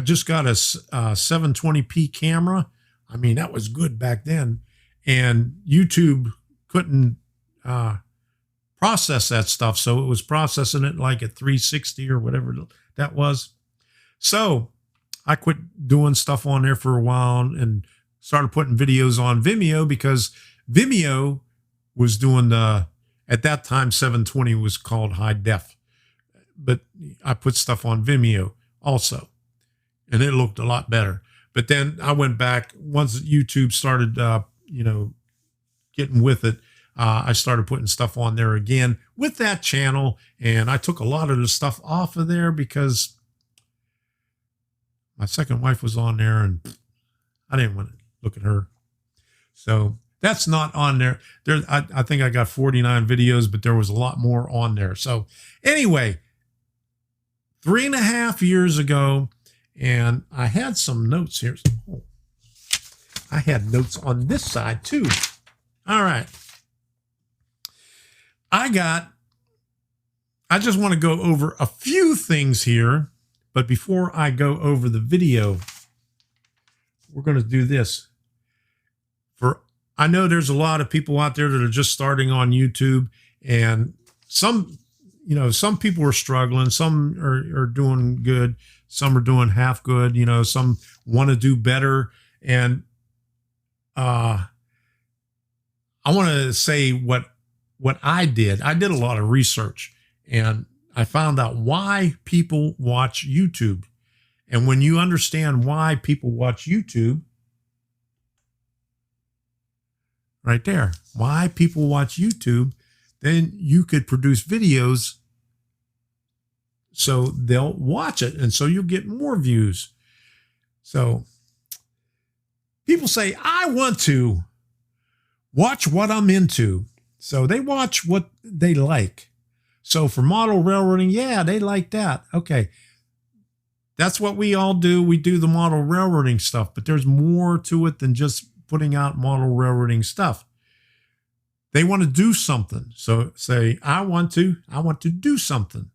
S2: just got a 720p camera. I mean, that was good back then. And YouTube couldn't process that stuff. So it was processing it like at 360 or whatever that was. So I quit doing stuff on there for a while and started putting videos on Vimeo because Vimeo was doing at that time, 720 was called high def. But I put stuff on Vimeo also, and it looked a lot better. But then I went back once YouTube started, getting with it. I started putting stuff on there again with that channel, and I took a lot of the stuff off of there because my second wife was on there, and I didn't want to look at her. So that's not on there. I think I got 49 videos, but there was a lot more on there. So anyway, 3.5 years ago, and I had some notes here. Oh, I had notes on this side too. All right. I just want to go over a few things here, but before I go over the video, we're going to do this. I know there's a lot of people out there that are just starting on YouTube, and some people are struggling, some are doing good, some are doing half good, some want to do better. And I want to say what I did. I did a lot of research, and I found out why people watch YouTube. And when you understand why people watch YouTube, right there, why people watch YouTube, then you could produce videos so they'll watch it, and so you'll get more views. So people say, I want to watch what I'm into. So they watch what they like. So for model railroading, yeah, they like that. Okay. That's what we all do. We do the model railroading stuff, but there's more to it than just putting out model railroading stuff. They want to do something. So say, I want to do something.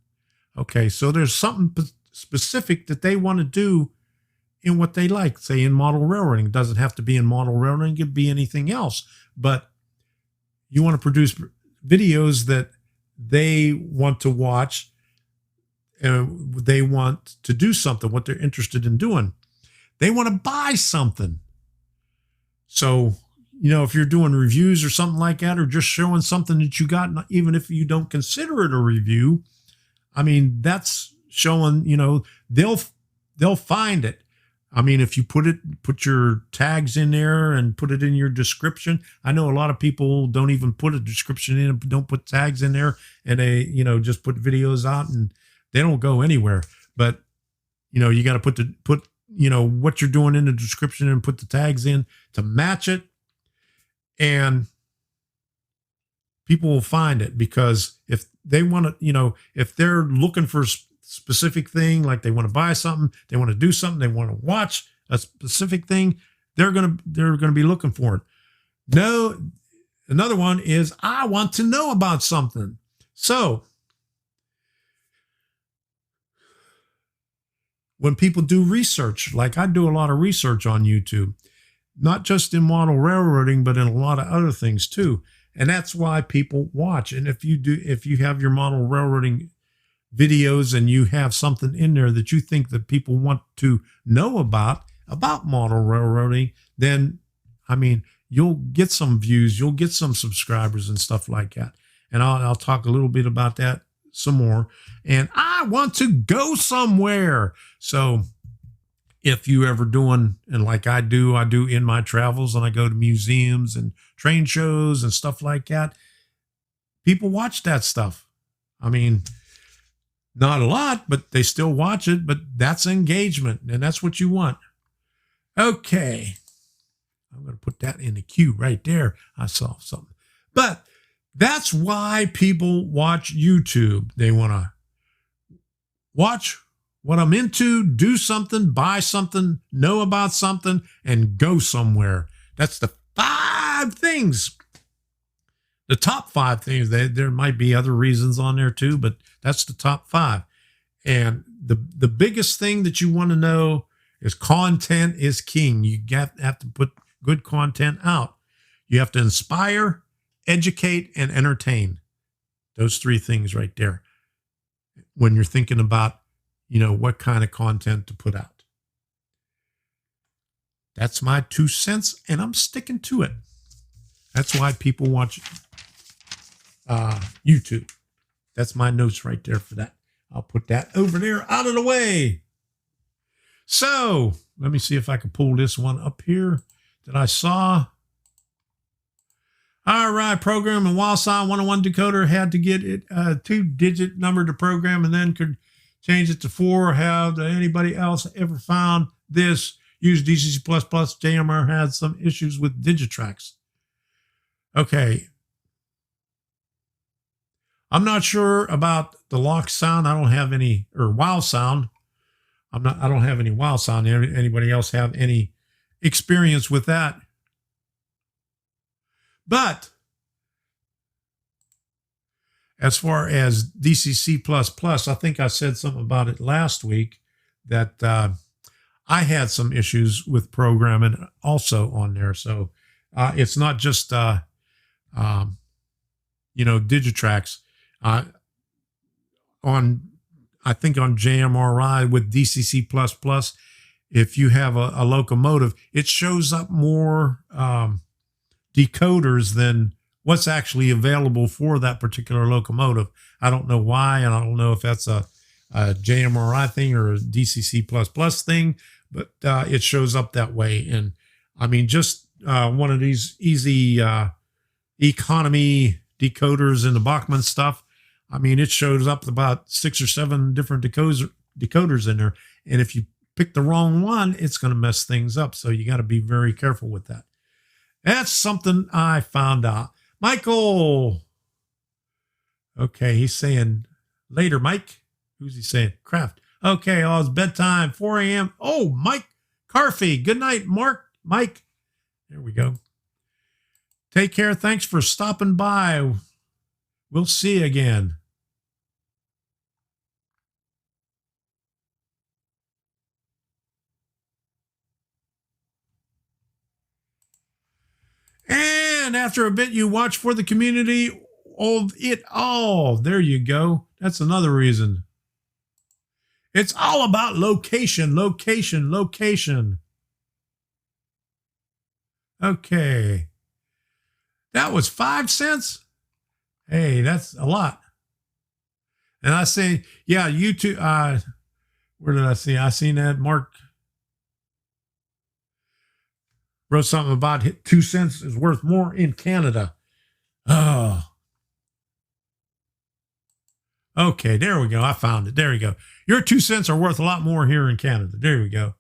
S2: Okay. So there's something specific that they want to do in what they like, say in model railroading. It doesn't have to be in model railroading. It could be anything else, but you want to produce videos that they want to watch, and they want to do something, what they're interested in doing. They want to buy something. So, if you're doing reviews or something like that, or just showing something that you got, even if you don't consider it a review, I mean, that's showing, they'll find it. I mean, if you put your tags in there and put it in your description. I know a lot of people don't even put a description in, don't put tags in there, and they, just put videos out and they don't go anywhere. But, you got to put what you're doing in the description and put the tags in to match it. And people will find it, because if they want to, if they're looking for specific thing, like they want to buy something, they want to do something, they want to watch a specific thing, they're going to be looking for it. No, another one is, I want to know about something. So when people do research, like I do a lot of research on YouTube, not just in model railroading, but in a lot of other things too. And that's why people watch. And if you have your model railroading videos and you have something in there that you think that people want to know about model railroading, then, I mean, you'll get some views, you'll get some subscribers and stuff like that. And I'll talk a little bit about that some more. And I want to go somewhere. So if you ever doing, and like I do in my travels, and I go to museums and train shows and stuff like that, people watch that stuff. I mean, not a lot, but they still watch it, but that's engagement, and that's what you want. Okay. I'm going to put that in the queue right there. I saw something. But that's why people watch YouTube. They want to watch what I'm into, do something, buy something, know about something, and go somewhere. That's the 5 things. The top 5 things. There might be other reasons on there too, but that's the top 5. And the biggest thing that you want to know is content is king. You have to put good content out. You have to inspire, educate, and entertain. Those 3 things right there. When you're thinking about, what kind of content to put out. That's my 2 cents, and I'm sticking to it. That's why people watch YouTube. That's my notes right there for that. I'll put that over there out of the way. So let me see if I can pull this one up here that I saw. All right, program and while sign 101 decoder had to get it a 2-digit number to program and then could change it to 4. Have anybody else ever found this? Use DCC++. JMR had some issues with Digitrax. Okay. I'm not sure about the lock sound. I don't have any, or wow sound. I don't have any wow sound. Anybody else have any experience with that? But as far as DCC++, I think I said something about it last week that I had some issues with programming also on there. So it's not just, Digitrax. I think on JMRI with DCC++, if you have a locomotive, it shows up more decoders than what's actually available for that particular locomotive. I don't know why, and I don't know if that's a JMRI thing or a DCC++ thing, but it shows up that way. And I mean, just one of these easy economy decoders in the Bachmann stuff, I mean, it shows up about 6 or 7 different decoders in there. And if you pick the wrong one, it's going to mess things up. So you got to be very careful with that. That's something I found out. Michael. Okay, he's saying later, Mike. Who's he saying? Kraft. Okay, it's bedtime, 4 a.m. Oh, Mike Carfey. Good night, Mike. There we go. Take care. Thanks for stopping by. We'll see you again. And after a bit, you watch for the community of it all. There you go. That's another reason. It's all about location, location, location. Okay. That was 5 cents. Hey, that's a lot. And I say, yeah, YouTube. Where did I see? I seen that Mark wrote something about 2 cents is worth more in Canada. Oh. Okay, there we go. I found it. There we go. Your 2 cents are worth a lot more here in Canada. There we go.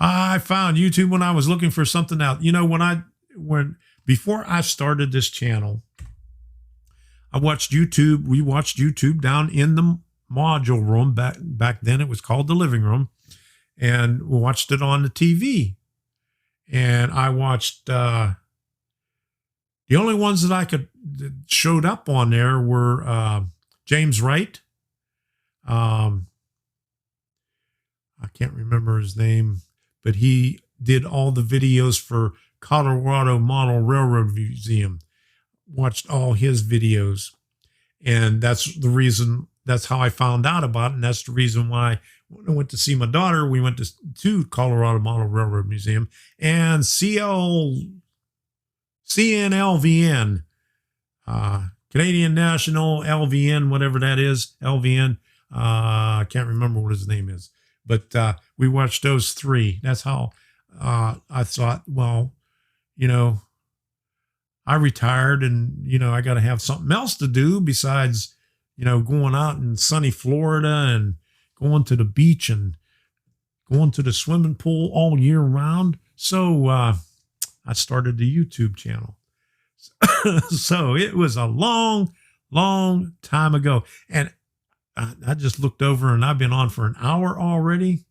S2: I found YouTube when I was looking for something out. Before I started this channel, I watched YouTube. We watched YouTube down in the module room. Back then it was called the living room. And we watched it on the TV. And I watched, the only ones that showed up on there were James Wright, I can't remember his name, but he did all the videos for Colorado Model Railroad Museum. Watched all his videos. And that's the reason, that's how I found out about it. And that's the reason why when I went to see my daughter, we went to Colorado Model Railroad Museum and CNLVN, Canadian National LVN, whatever that is, LVN. I can't remember what his name is, but we watched those three. That's how I thought, well, you know, I retired and, you know, I got to have something else to do besides, you know, going out in sunny Florida and going to the beach and going to the swimming pool all year round. So I started the YouTube channel. So it was a long, long time ago. And I just looked over and I've been on for an hour already.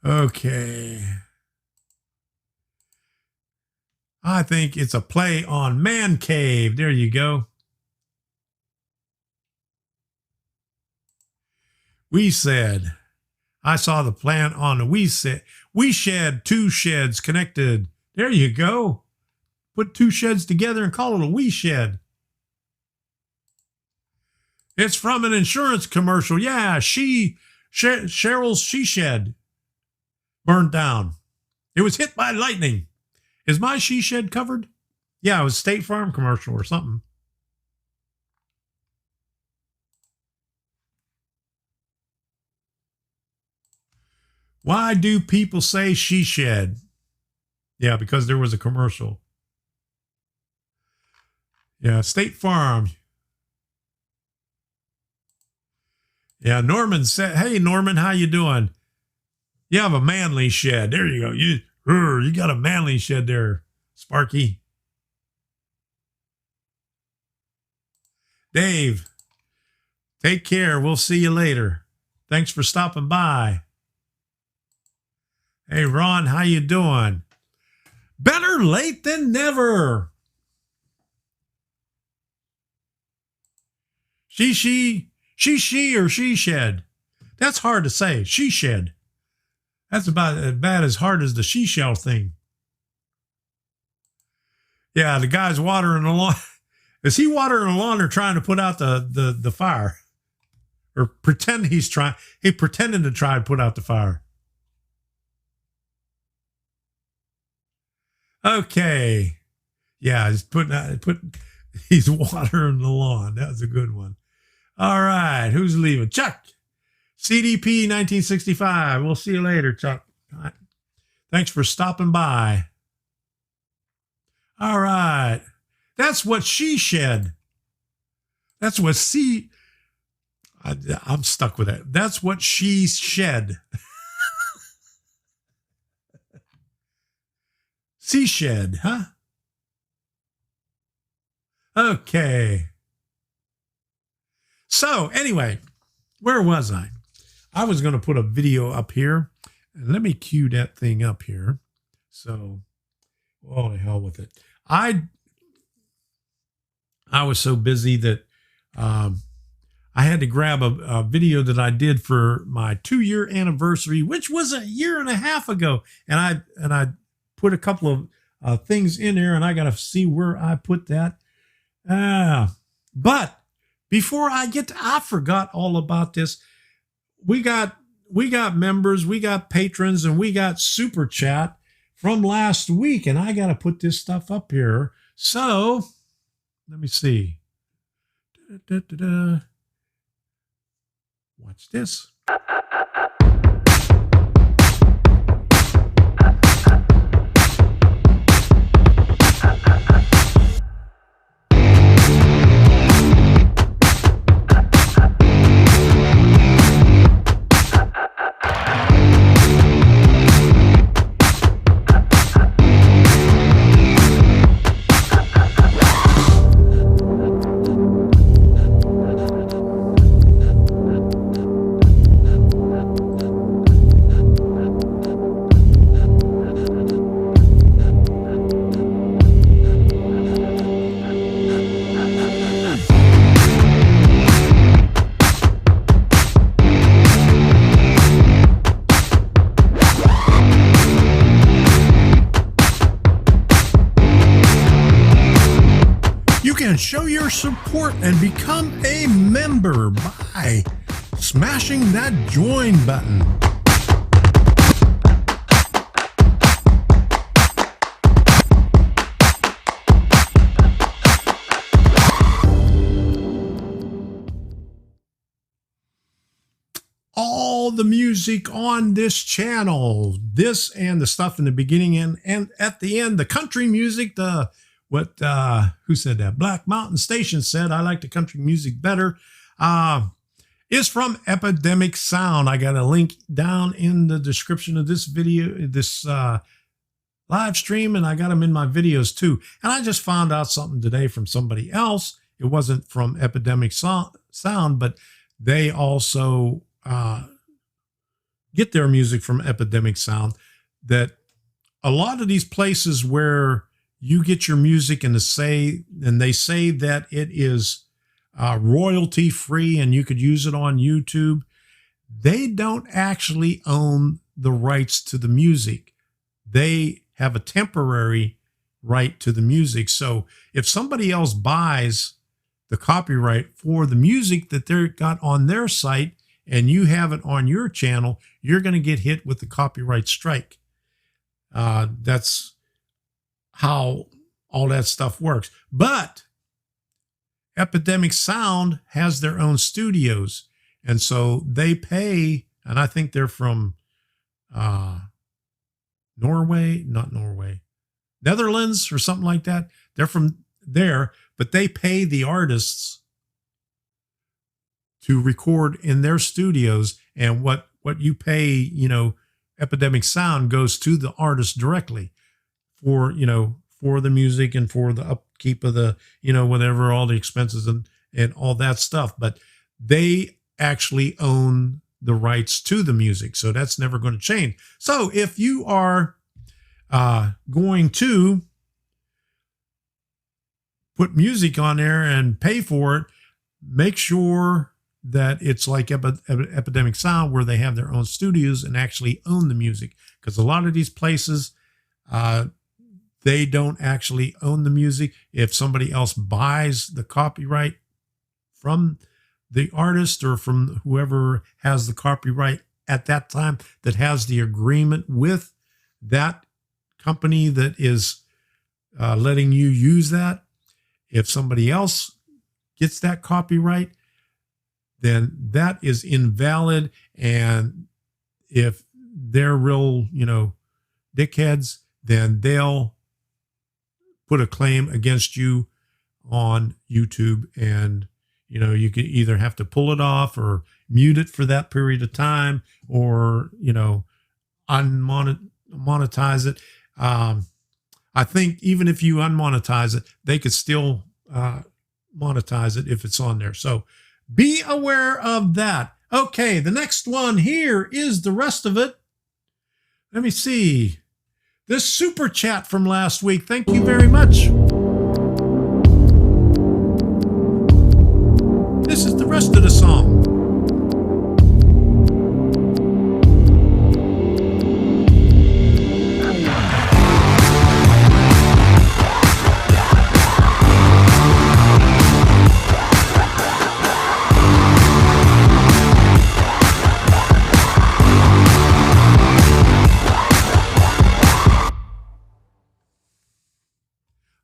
S2: Okay. I think it's a play on Man Cave. There you go. We said, I saw the plan on the we shed, two sheds connected. There you go. Put two sheds together and call it a we shed. It's from an insurance commercial. Yeah, Cheryl's she shed burned down. It was hit by lightning. Is my she shed covered? Yeah, it was State Farm commercial or something. Why do people say she shed? Yeah, because there was a commercial. Yeah, State Farm. Yeah, Norman said, hey, Norman, how you doing? You have a manly shed. There you go. You got a manly shed there, Sparky. Dave, take care. We'll see you later. Thanks for stopping by. Hey, Ron, how you doing? Better late than never. She or she shed. That's hard to say. She shed. That's about as bad as hard as the she shell thing. Yeah, the guy's watering the lawn. Is he watering the lawn or trying to put out the fire? Or pretend he's trying? He pretending to try and put out the fire. Okay. Yeah, he's watering the lawn. That was a good one. All right, who's leaving? Chuck. CDP 1965. We'll see you later, Chuck. All right. Thanks for stopping by. All right. That's what she shed. That's what I'm stuck with that. That's what she shed. She shed, huh? Okay. So anyway, where was I? I was going to put a video up here. Let me cue that thing up here. So, oh, the hell with it. I was so busy that I had to grab a video that I did for my 2-year anniversary, which was a year and a half ago. And I put a couple of things in there, and I got to see where I put that. But before I forgot all about this. We got members, we got patrons, and we got super chat from last week, and I got to put this stuff up here. So let me see. Watch this. And show your support and become a member by smashing that join button. All the music on this channel, this and the stuff in the beginning and at the end, the country music, who said that? Black Mountain Station said, I like the country music better, is from Epidemic Sound. I got a link down in the description of this video, this live stream, and I got them in my videos too. And I just found out something today from somebody else. It wasn't from Epidemic Sound, but they also get their music from Epidemic Sound, that a lot of these places where you get your music and they say that it is royalty free and you could use it on YouTube, they don't actually own the rights to the music. They have a temporary right to the music. So if somebody else buys the copyright for the music that they got on their site and you have it on your channel, you're going to get hit with the copyright strike. That's how all that stuff works. But Epidemic Sound has their own studios, and so they pay, and I think they're from Netherlands or something like that. They're from there, but they pay the artists to record in their studios, and what you pay, Epidemic Sound goes to the artist directly for the music and for the upkeep of the, whatever, all the expenses and all that stuff. But they actually own the rights to the music. So that's never going to change. So if you are going to put music on there and pay for it, make sure that it's like Epidemic Sound, where they have their own studios and actually own the music. Because a lot of these places, they don't actually own the music. If somebody else buys the copyright from the artist or from whoever has the copyright at that time, that has the agreement with that company that is letting you use that, if somebody else gets that copyright, then that is invalid. And if they're real, dickheads, then they'll put a claim against you on YouTube. And, you could either have to pull it off or mute it for that period of time, or, unmonetize it. I think even if you unmonetize it, they could still monetize it if it's on there. So be aware of that. Okay, the next one here is the rest of it. Let me see. This super chat from last week. Thank you very much. This is the rest of the song.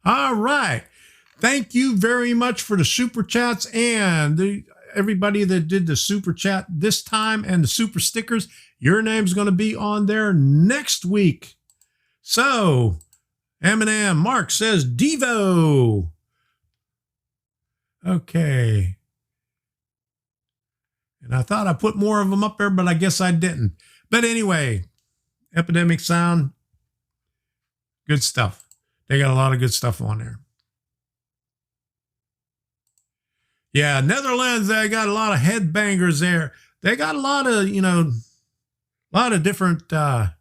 S2: All right. Thank you very much for the super chats and everybody that did the super chat this time and the super stickers. Your name's going to be on there next week. So, Eminem Mark says Devo. Okay. And I thought I put more of them up there, but I guess I didn't. But anyway, Epidemic Sound, good stuff. They got a lot of good stuff on there. Yeah, Netherlands, they got a lot of headbangers there. They got a lot of, a lot of different types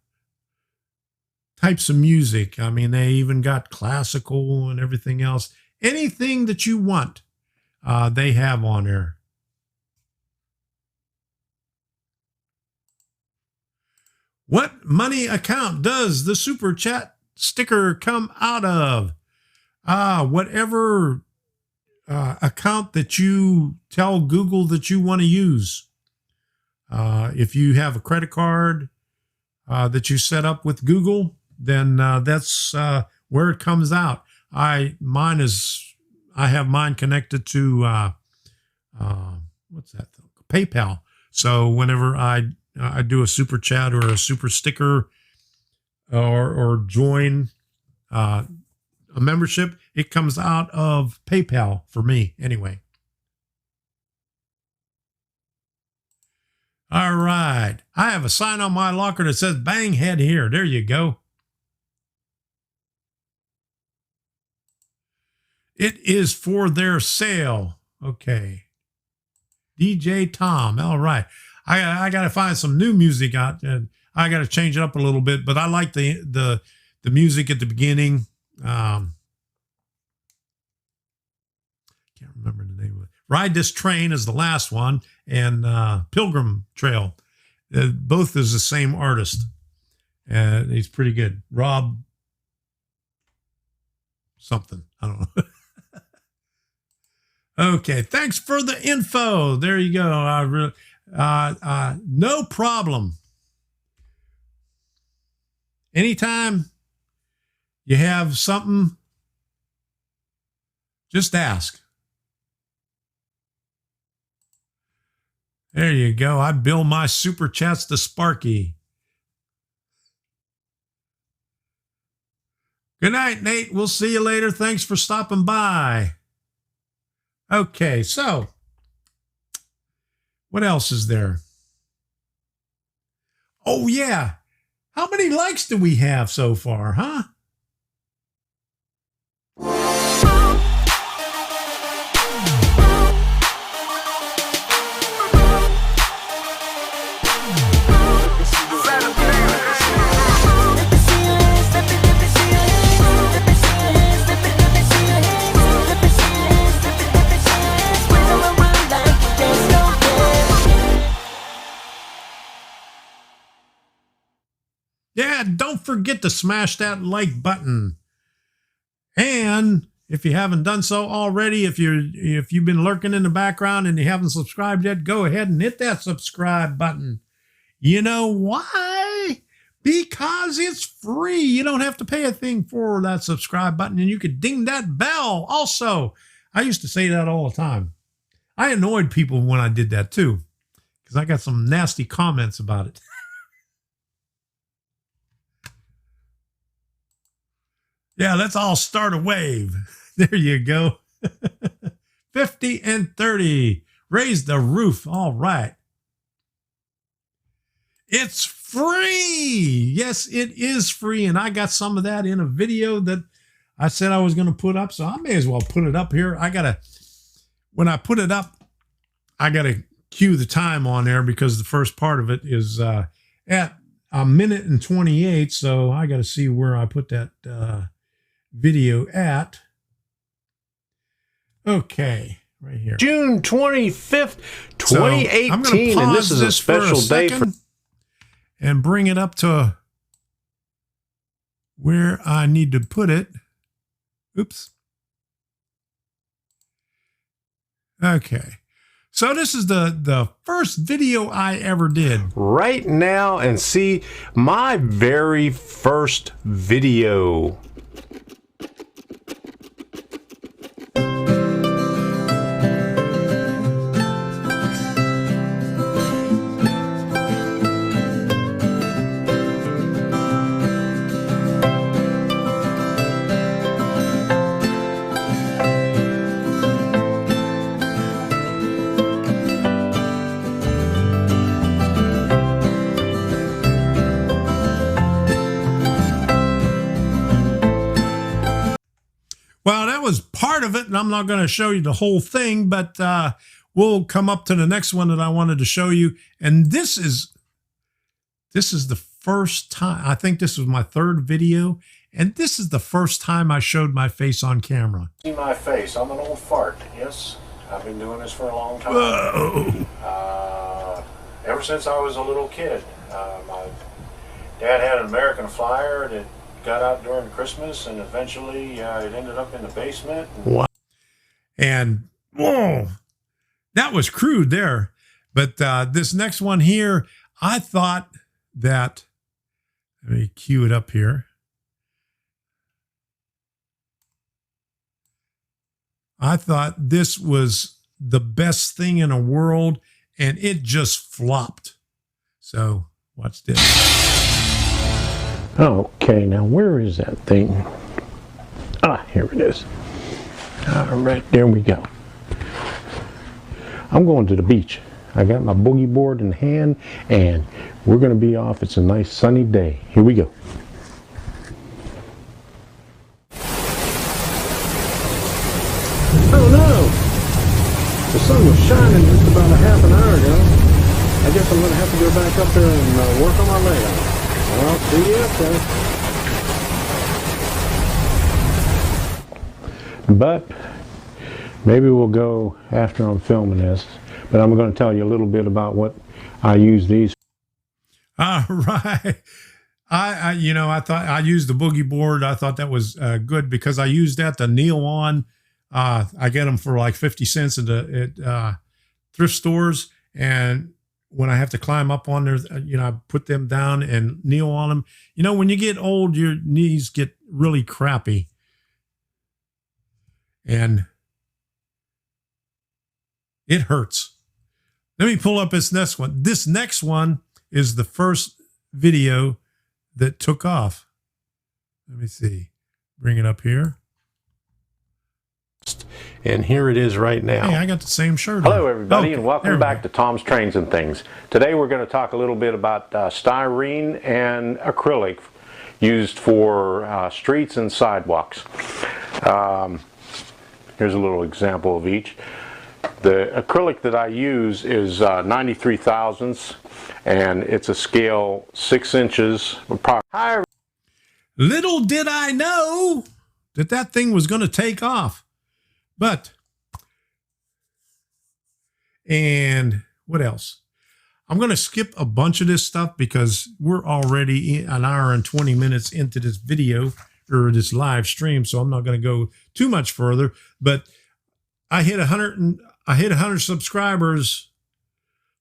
S2: of music. I mean, they even got classical and everything else. Anything that you want, they have on there. What money account does the super chat sticker come out of? Whatever account that you tell Google that you want to use. If you have a credit card that you set up with Google, then that's where it comes out. I have mine connected to what's that thing? PayPal. So whenever I do a super chat or a super sticker or join a membership, it comes out of PayPal for me anyway. All right. I have a sign on my locker that says Bang Head here. There you go. It is for their sale. Okay. DJ Tom. All right. I got to find some new music out. I got to change it up a little bit, but I like the music at the beginning. Can't remember the name of it. Ride This Train is the last one, and Pilgrim Trail. Both is the same artist. He's pretty good. Rob something. I don't know. Okay, thanks for the info. There you go. No problem. Anytime you have something, just ask. There you go. I bill my super chats to Sparky. Good night, Nate. We'll see you later. Thanks for stopping by. Okay, so what else is there? Oh, yeah. How many likes do we have so far, huh? Yeah, don't forget to smash that like button. And if you haven't done so already, if you've been lurking in the background and you haven't subscribed yet, go ahead and hit that subscribe button. You know why? Because it's free. You don't have to pay a thing for that subscribe button, and you could ding that bell also. I used to say that all the time. I annoyed people when I did that too, because I got some nasty comments about it. Yeah, let's all start a wave. There you go. 50 and 30. Raise the roof. All right. It's free. Yes, it is free. And I got some of that in a video that I said I was going to put up. So I may as well put it up here. When I put it up, I got to cue the time on there because the first part of it is at 1:28. So I got to see where I put that video at. Okay, right here.
S1: June 25th, 2018.
S2: I'm going to pause
S1: and this is a special day for
S2: and bring it up to where I need to put it. Oops. Okay. So this is the first video I ever did.
S1: Right now and see my very first video.
S2: Well, that was part of it, and I'm not going to show you the whole thing, but we'll come up to the next one that I wanted to show you. And this is the first time, I think this was my third video, and this is the first time I showed my face on camera.
S3: See my face. I'm an old fart. Yes, I've been doing this for a long time.
S2: Whoa.
S3: Ever since I was a little kid. My dad had an American Flyer that got out during Christmas, and eventually it ended up in the basement.
S1: Wow.
S2: And whoa, that was crude there. But this next one here, I thought that, let me cue it up here. I thought this was the best thing in the world, and it just flopped. So watch this.
S1: Okay, now where is that thing? Ah, here it is. All right, there we go. I'm going to the beach. I got my boogie board in hand, and we're going to be off. It's a nice sunny day. Here we go. Oh no! The sun was shining just about a half an hour ago. I guess I'm going to have to go back up there and work on my layout. Well, see you up there. But maybe we'll go after I'm filming this. But I'm going to tell you a little bit about what I use these.
S2: All right. I thought I used the boogie board. I thought that was good because I used that to kneel on. I get them for like 50 cents at thrift stores. And when I have to climb up on there, I put them down and kneel on them. When you get old, your knees get really crappy. And it hurts. Let me pull up this next one. This next one is the first video that took off. Let me see. Bring it up here.
S1: And here it is right now.
S2: Hey, I got the same shirt on.
S1: Hello, everybody, and
S2: Okay,
S1: welcome back to Tom's Trains and Things. Today we're going to talk a little bit about styrene and acrylic used for streets and sidewalks. Here's a little example of each. The acrylic that I use is 93 thousandths, and it's a scale 6 inches.
S2: Little did I know that thing was going to take off. But, and what else? I'm going to skip a bunch of this stuff because we're already an hour and 20 minutes into this video or this live stream, so I'm not going to go too much further. But I hit 100 subscribers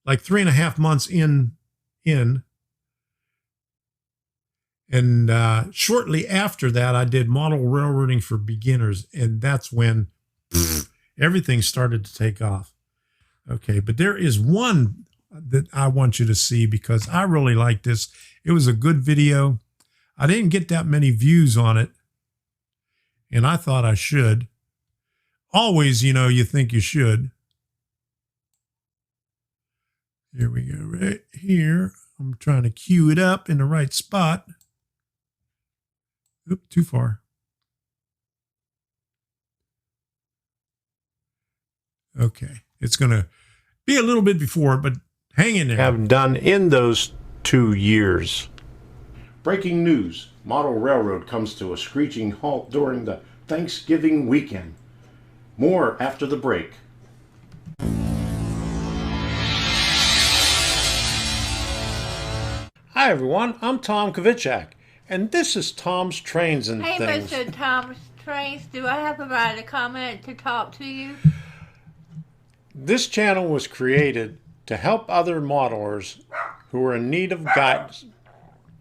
S2: like 3.5 months in. And shortly after that, I did model railroading for beginners. And that's when everything started to take off. Okay, but there is one that I want you to see because I really like this. It was a good video. I didn't get that many views on it, and I thought I should. Always, you think you should. Here we go, right here. I'm trying to cue it up in the right spot. Oop, too far. Okay, it's going to be a little bit before, but hang in there.
S1: Have done in those 2 years. Breaking news. Model railroad comes to a screeching halt during the Thanksgiving weekend. More after the break. Hi everyone, I'm Tom Kovichak, and this is Tom's Trains and
S4: Hey,
S1: Things.
S4: Mr. Tom's Trains, do I have a right to comment to talk to you?
S1: This channel was created to help other modelers who are in need of guidance.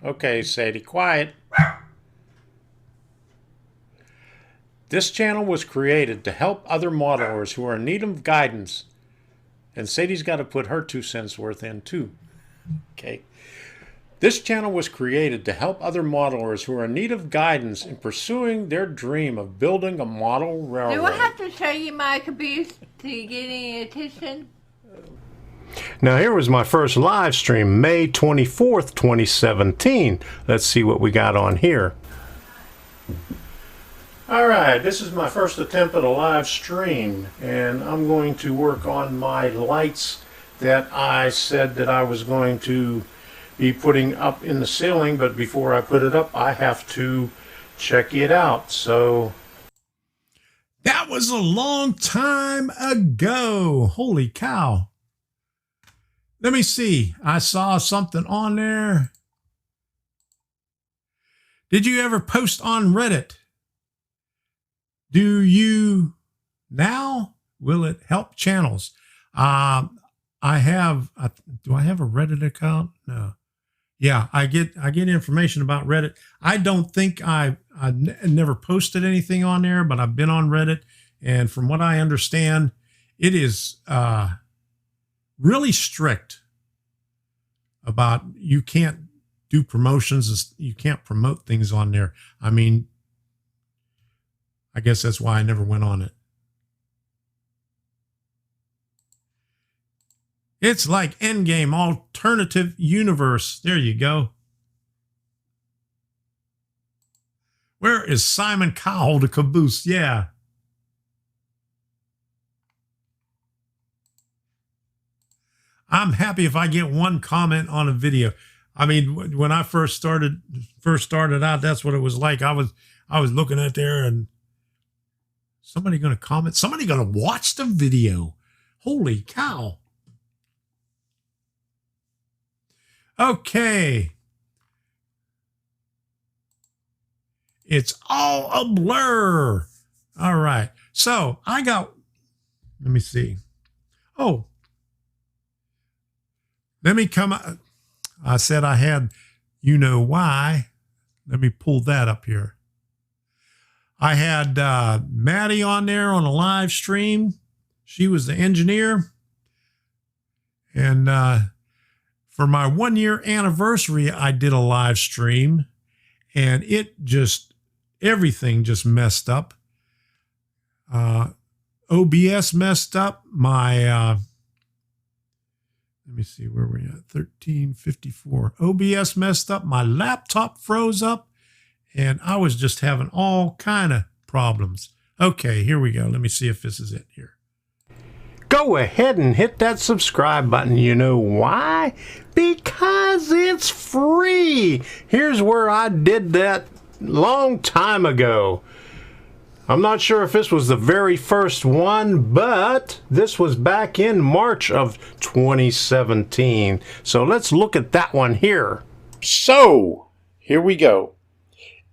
S1: Okay, Sadie, quiet. This channel was created to help other modelers who are in need of guidance. And Sadie's got to put her 2 cents worth in too. Okay. This channel was created to help other modelers who are in need of guidance in pursuing their dream of building a model railroad.
S4: Do I have to show you my computer to get any attention?
S1: Now here was my first live stream, May 24th, 2017. Let's see what we got on here. Alright, this is my first attempt at a live stream, and I'm going to work on my lights that I said that I was going to be putting up in the ceiling, but before I put it up, I have to check it out. So
S2: that was a long time ago. Holy cow. Let me see. I saw something on there. Did you ever post on Reddit? Do you Now, will it help channels? I have, do I have a Reddit account? No. Yeah, I get information about Reddit. I don't think I never posted anything on there, but I've been on Reddit. And from what I understand, it is really strict about you can't do promotions. You can't promote things on there. I mean, I guess that's why I never went on it. It's like Endgame alternative universe. There you go. Where is Simon Cowell the caboose? Yeah. I'm happy if I get one comment on a video. I mean, when I first started out, that's what it was like. I was looking at there and somebody going to comment, somebody going to watch the video. Holy cow. Okay. It's all a blur. All right. So I got, let me see. Oh, let me come. I said I had, you know why. Let me pull that up here. I had Maddie on there on a live stream. She was the engineer. And for my 1 year anniversary, I did a live stream. And it just, everything just messed up. OBS messed up. My, let me see where we're at, 1354. OBS messed up. My laptop froze up. And I was just having all kind of problems. Okay, here we go. Let me see if this is it here.
S1: Go ahead and hit that subscribe button. You know why? Because it's free. Here's where I did that long time ago. I'm not sure if this was the very first one, but this was back in March of 2017. So let's look at that one here. So, here we go.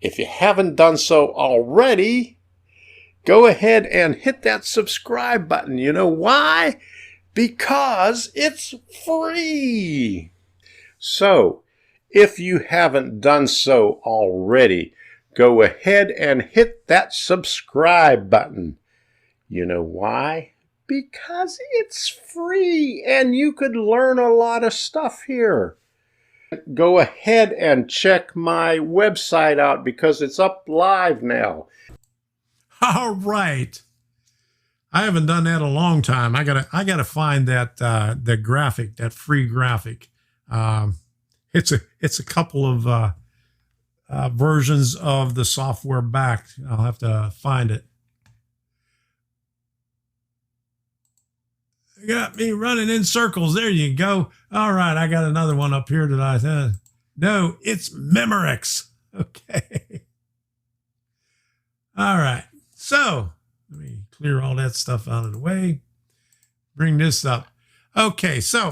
S1: If you haven't done so already, go ahead and hit that subscribe button. You know why? Because it's free. So, if you haven't done so already, go ahead and hit that subscribe button. You know why? Because it's free and you could learn a lot of stuff here. Go ahead and check my website out because it's up live now.
S2: All right. I haven't done that in a long time. I gotta find that the graphic, that free graphic. It's a couple of versions of the software back. I'll have to find it. Got me running in circles. There you go. All right, I got another one up here that I said. No, it's Memorex. Okay. All right. So let me clear all that stuff out of the way. Bring this up. Okay, so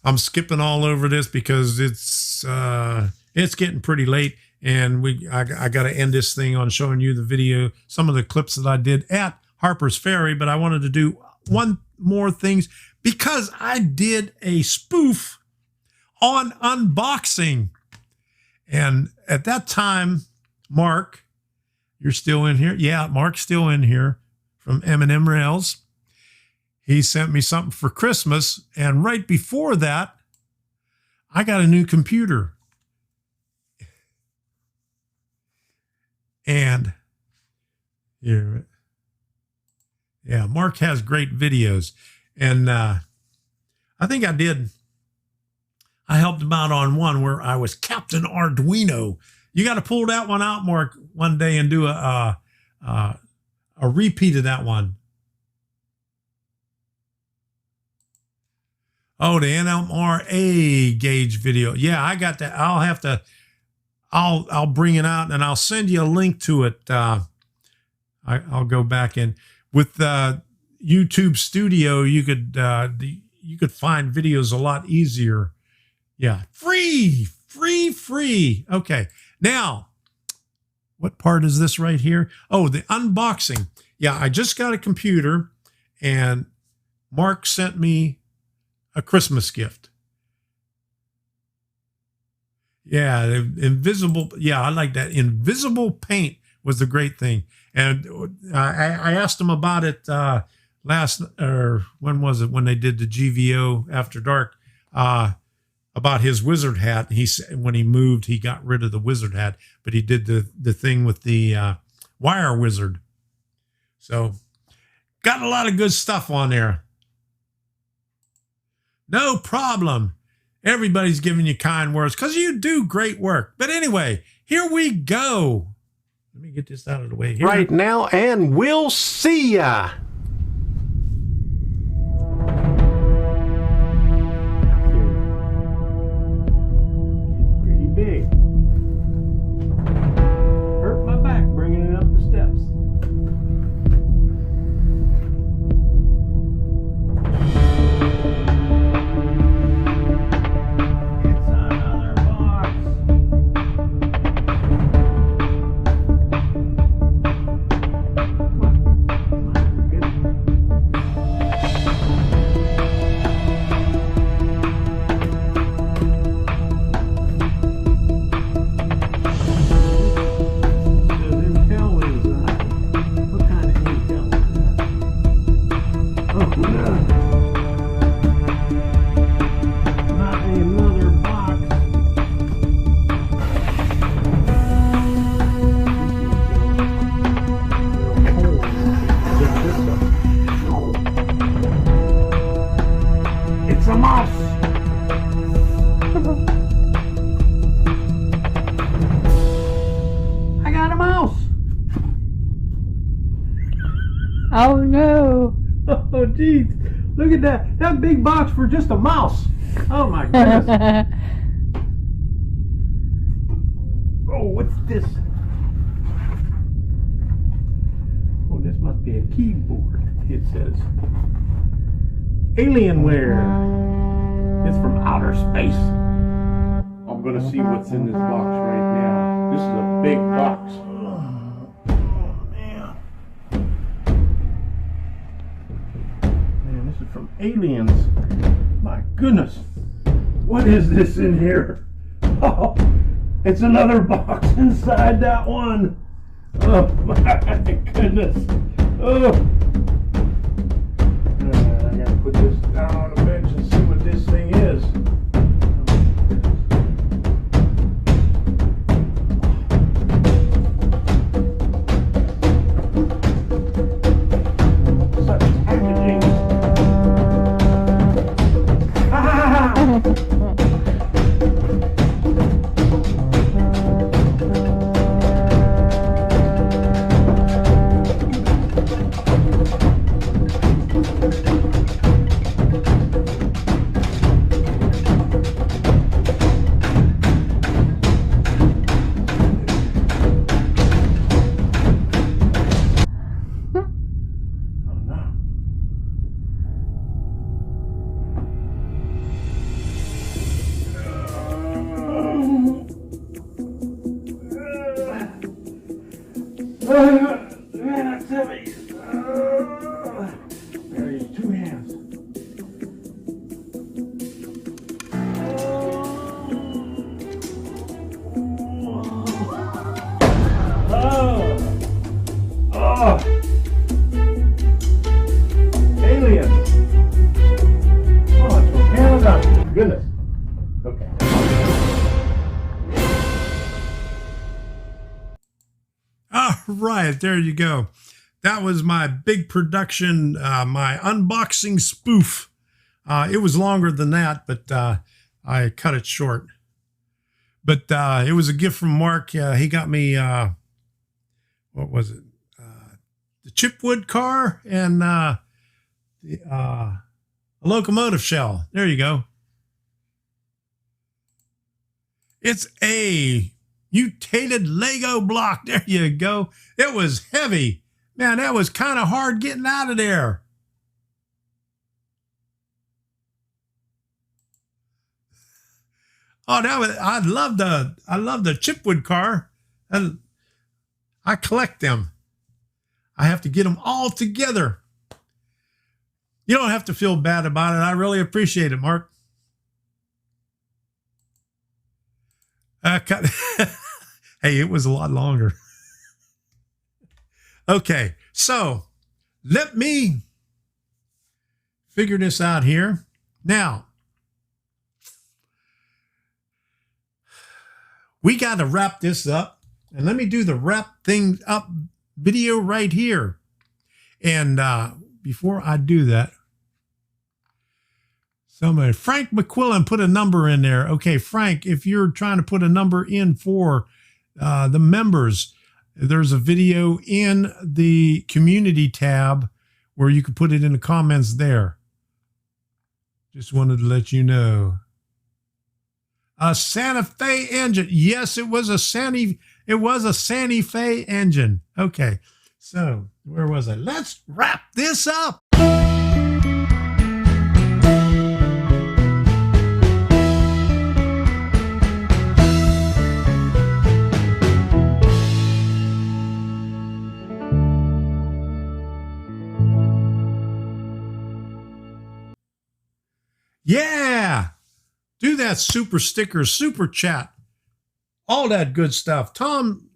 S2: I'm skipping all over this because it's getting pretty late. And I got to end this thing on showing you the video, some of the clips that I did at Harpers Ferry, but I wanted to do one more things because I did a spoof on unboxing. And at that time, Mark, you're still in here? Yeah, Mark's still in here from M&M Rails. He sent me something for Christmas. And right before that, I got a new computer. And here, yeah, Mark has great videos. And I think I helped him out on one where I was Captain Arduino. You got to pull that one out, Mark, one day and do a repeat of that one. Oh, the NMRA gauge video. Yeah, I got that. I'll bring it out and I'll send you a link to it. I'll go back in with YouTube Studio. You could find videos a lot easier. Yeah, free free. Okay. Now, what part is this right here? Oh, the unboxing. Yeah, I just got a computer and Mark sent me a Christmas gift. Yeah, invisible. Yeah, I like that. Invisible paint was the great thing. And I asked him about it when was it? When they did the GVO After Dark, about his wizard hat. He said when he moved, he got rid of the wizard hat, but he did the thing with the wire wizard. So got a lot of good stuff on there. No problem. Everybody's giving you kind words because you do great work. But anyway, here we go. Let me get this out of the way here.
S1: Right now, and we'll see ya. Pretty big. Hurt my back bringing it up the steps.
S4: Oh no.
S1: Oh, geez. Look at that. That big box for just a mouse. Oh, my goodness. Oh, what's this? Oh, this must be a keyboard. It says Alienware. It's from outer space. I'm going to see what's in this box right now. This is a big box. From Aliens. My goodness. What is this in here? Oh, it's another box inside that one. Oh my goodness. Oh. I gotta put this down on the bench and see what this thing is. Man, that's heavy. There he is, 2 hands. Oh. Alien. Oh, it's from Canada. Goodness. Okay.
S2: All right, there you go. That was my big production, my unboxing spoof. It was longer than that, but I cut it short. But it was a gift from Mark. He got me, what was it? The chipwood car and a locomotive shell. There you go. It's a mutated Lego block. There you go. It was heavy. Man, that was kind of hard getting out of there. Oh, I love the chipwood car. And I collect them. I have to get them all together. You don't have to feel bad about it. I really appreciate it, Mark. Hey, it was a lot longer. Okay, so let me figure this out here. Now, we got to wrap this up. And let me do the wrap thing up video right here. And before I do that, Frank McQuillan put a number in there. Okay, Frank, if you're trying to put a number in for the members, there's a video in the community tab where you can put it in the comments there. Just wanted to let you know. A Santa Fe engine. Yes, it was a Santa Fe engine. Okay, so where was I? Let's wrap this up. Yeah, do that super sticker, super chat, all that good stuff. Tom,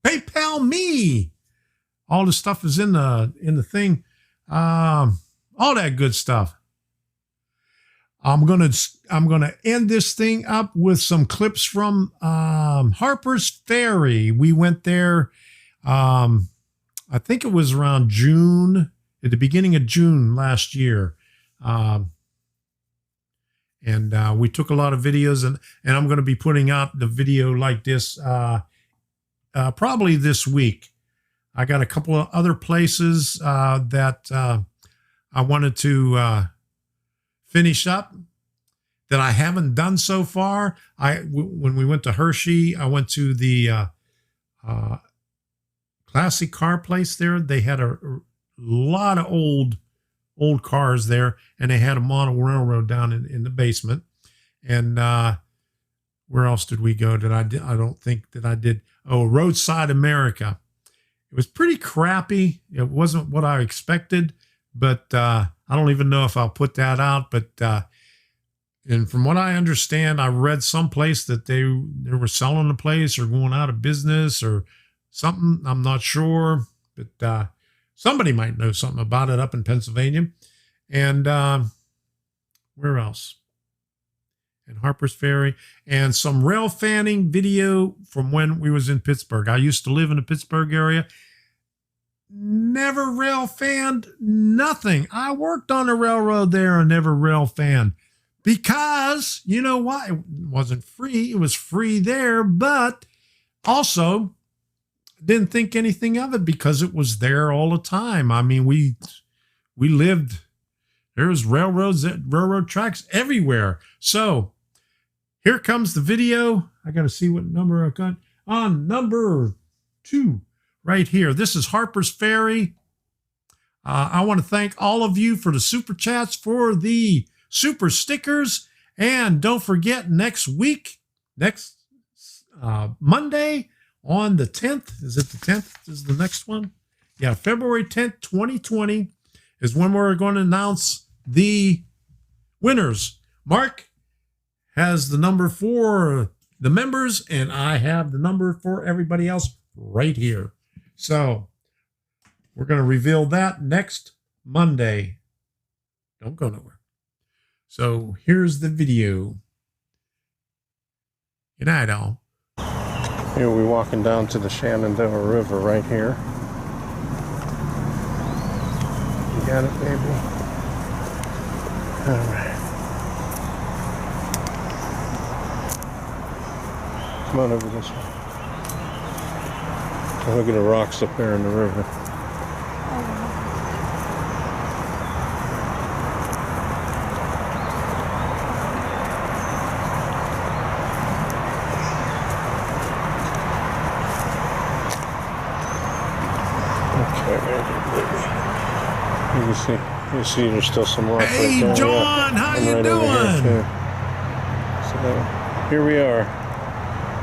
S2: PayPal me. All the stuff is in the thing. All that good stuff. I'm gonna end this thing up with some clips from Harpers Ferry. We went there. I think it was around June, at the beginning of June last year. And we took a lot of videos, and I'm going to be putting out the video like this probably this week. I got a couple of other places that I wanted to finish up that I haven't done so far. When we went to Hershey, I went to the classic car place there. They had a lot of old cars there, and they had a model railroad down in the basement. And where else did we go? I don't think that I did. Oh, Roadside America. It was pretty crappy. It wasn't what I expected, but I don't even know if I'll put that out. But and from what I understand, I read someplace that they were selling the place or going out of business or something. I'm not sure, but somebody might know something about it up in Pennsylvania. And where else? And Harpers Ferry. And some rail fanning video from when we was in Pittsburgh. I used to live in the Pittsburgh area. Never rail fanned nothing. I worked on the railroad there and never rail fanned. Because, you know why? It wasn't free. It was free there, but also didn't think anything of it because it was there all the time. I mean, we lived, there was railroad tracks everywhere. So here comes the video. I got to see what number I got. On number 2 right here. This is Harpers Ferry. I want to thank all of you for the super chats, for the super stickers. And don't forget, next Monday, on the 10th, is it the 10th is the next one? Yeah, February 10th, 2020 is when we're going to announce the winners. Mark has the number for the members, and I have the number for everybody else right here. So we're going to reveal that next Monday. Don't go nowhere. So here's the video. Good night, all.
S1: Here we're walking down to the Shenandoah River right here. You got it, baby? All right. Come on over this way. Look at the rocks up there in the river. You see there's still some rock right there.
S2: Hey, John, how you doing?
S3: Here we are,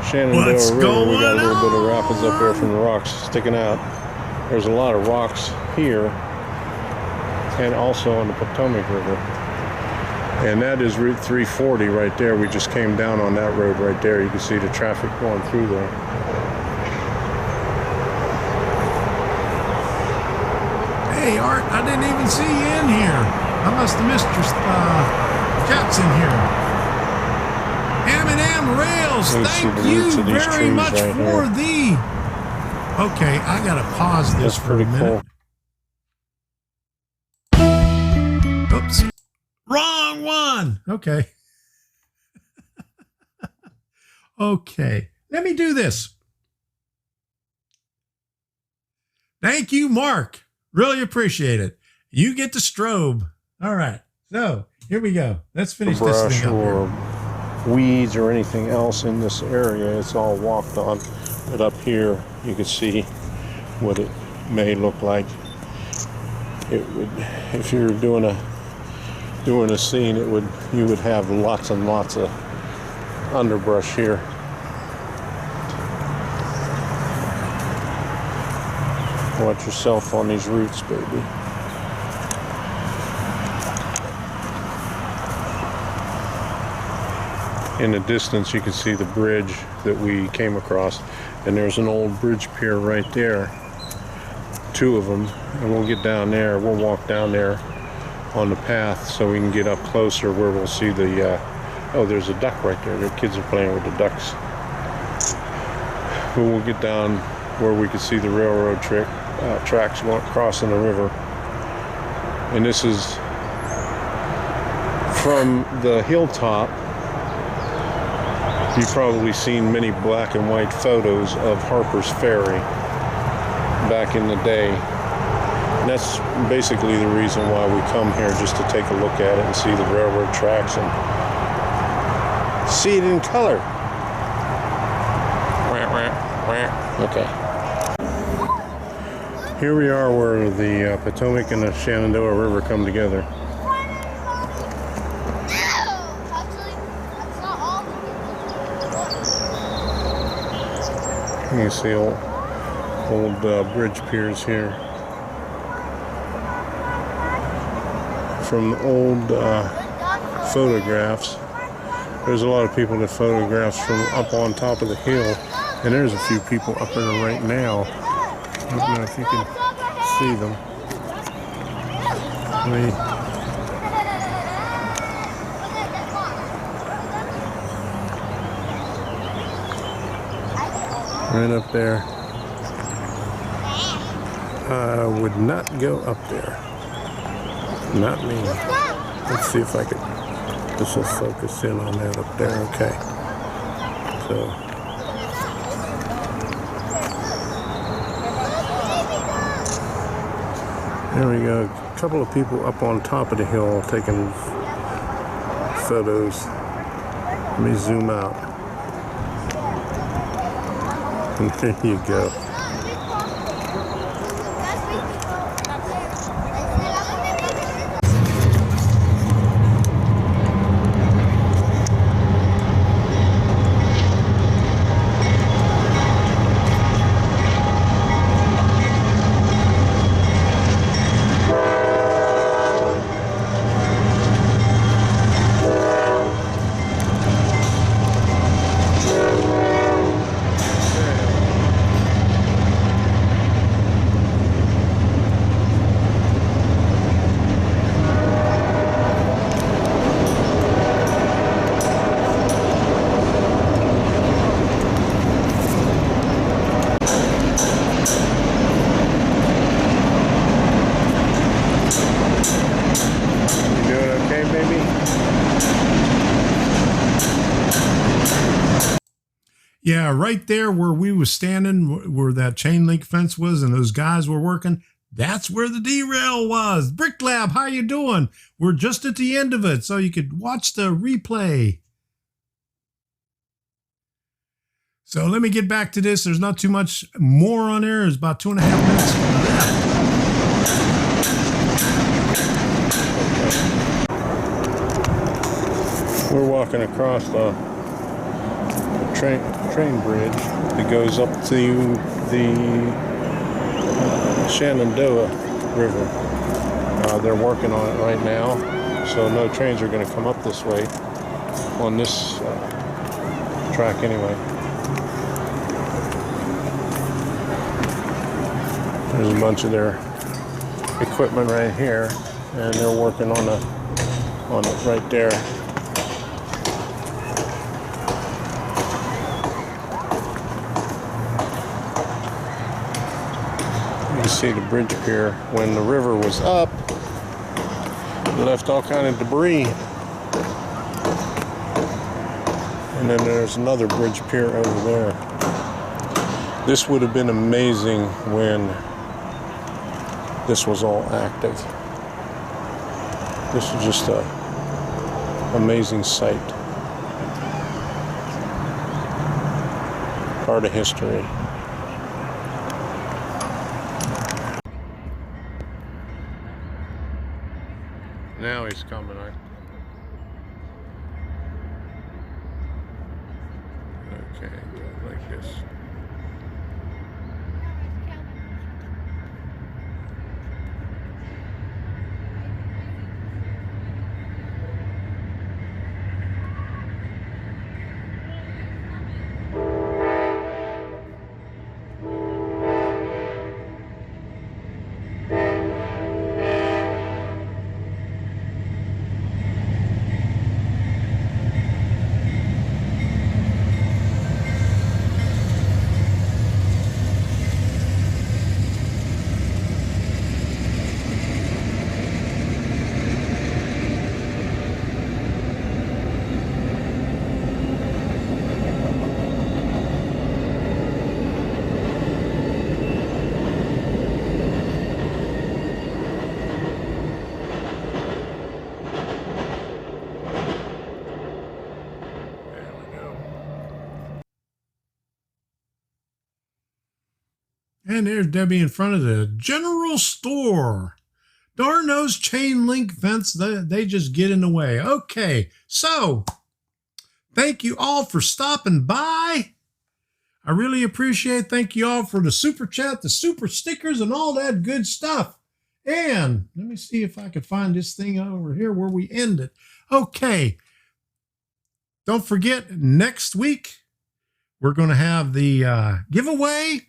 S3: Shenandoah
S2: What's
S3: River. We got a
S2: going
S3: little bit of rapids up there
S2: on?
S3: from the rocks sticking out. There's a lot of rocks here and also on the Potomac River. And that is Route 340 right there. We just came down on that road right there. You can see the traffic going through there.
S2: Hey, Art, I didn't even see you in here. I must have missed your cats in here. M&M Rails,
S3: You can see
S2: thank
S3: the
S2: you
S3: roots of these
S2: very
S3: trees
S2: much
S3: right
S2: for
S3: here.
S2: the... Okay, I got to pause this
S3: That's
S2: for a
S3: pretty
S2: minute.
S3: cool.
S2: Oops. Wrong one. Okay. Okay. Let me do this. Thank you, Mark. Really appreciate it. You get the strobe. All right. So here we go. Let's finish this
S3: Brush
S2: thing up
S3: or
S2: here.
S3: weeds or anything else in this area. It's all walked on. But up here you can see what it may look like. It would, if you're doing a scene, you would have lots and lots of underbrush here. Watch yourself on these roots, baby. In the distance you can see the bridge that we came across, and there's an old bridge pier right there, 2 of them, and we'll get down there. We'll walk down there on the path so we can get up closer where we'll see the oh, there's a duck right there. The kids are playing with the ducks. But we'll get down where we can see the railroad tracks crossing the river. And this is from the hilltop. You've probably seen many black and white photos of Harpers Ferry back in the day. And that's basically the reason why we come here, just to take a look at it and see the railroad tracks and see it in color. Okay. Here we are where the Potomac and the Shenandoah River come together. You can see old bridge piers here. From old photographs. There's a lot of people that photographs from up on top of the hill. And there's a few people up there right now. I don't know if you can see them. Right up there. I would not go up there. Not me. Let's see if I can. This will focus in on that up there. Okay. So. There we go. A couple of people up on top of the hill taking photos. Let me zoom out. And there you go.
S2: Yeah, right there where we was standing, where that chain link fence was and those guys were working, that's where the derail was. Brick Lab, how you doing? We're just at the end of it, so you could watch the replay. So let me get back to this. There's not too much more on there. There's about 2.5 minutes left.
S3: We're walking across the train bridge that goes up to the Shenandoah River. They're working on it right now, so no trains are going to come up this way on this track anyway. There's a bunch of their equipment right here, and they're working on it right there. You can see the bridge pier. When the river was up, it left all kind of debris. And then there's another bridge pier over there. This would have been amazing when this was all active. This is just a amazing sight. Part of history. Now he's coming. Okay, go like this.
S2: And there's Debbie in front of the general store. Darn those chain link fence, they just get in the way. Okay, so thank you all for stopping by. I really appreciate it. Thank you all for the super chat, the super stickers, and all that good stuff. And let me see if I can find this thing over here where we ended. Okay, don't forget, next week we're going to have the giveaway.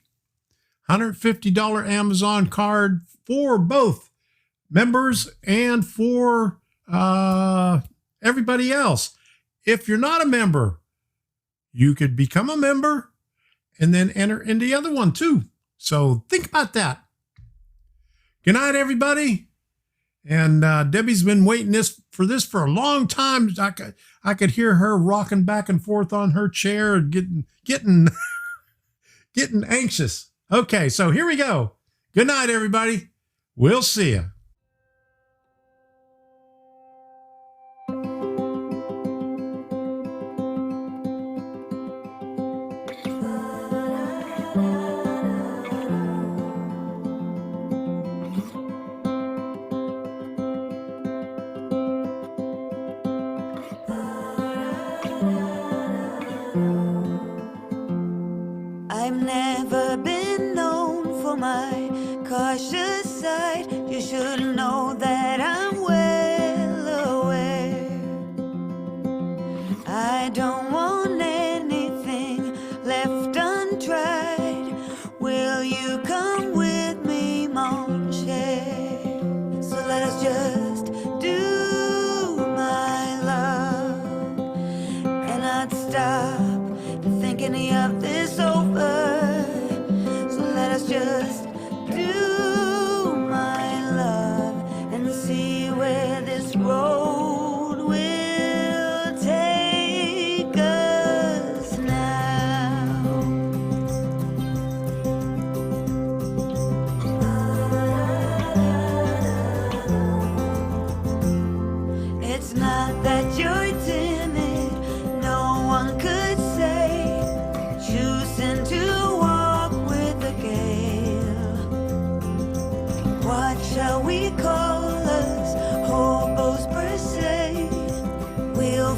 S2: $150 Amazon card for both members and for everybody else. If you're not a member, you could become a member and then enter in the other one too. So think about that. Good night, everybody. And Debbie's been waiting for this for a long time. I could hear her rocking back and forth on her chair and getting anxious. Okay, so here we go. Good night, everybody. We'll see you.
S5: I've never been known for my cautious side. You should know that I'm well aware. I don't want anything left untried. Will you come with me, mon cher? So let us just do my love and not stop to think any of this over. So let us just do my love and see where this road will take us.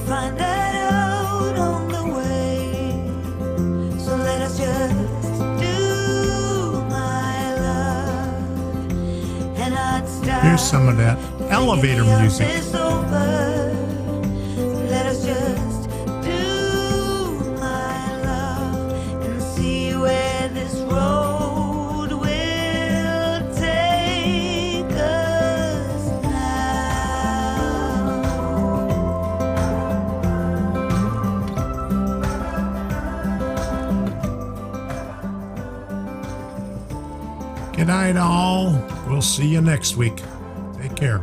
S5: find that out on the way. So let us just do my love and not stop.
S2: Here's some of that elevator music.
S5: It's over. Let us just do my love and see where this road will take us now.
S2: Good night, all. We'll see you next week. Take care.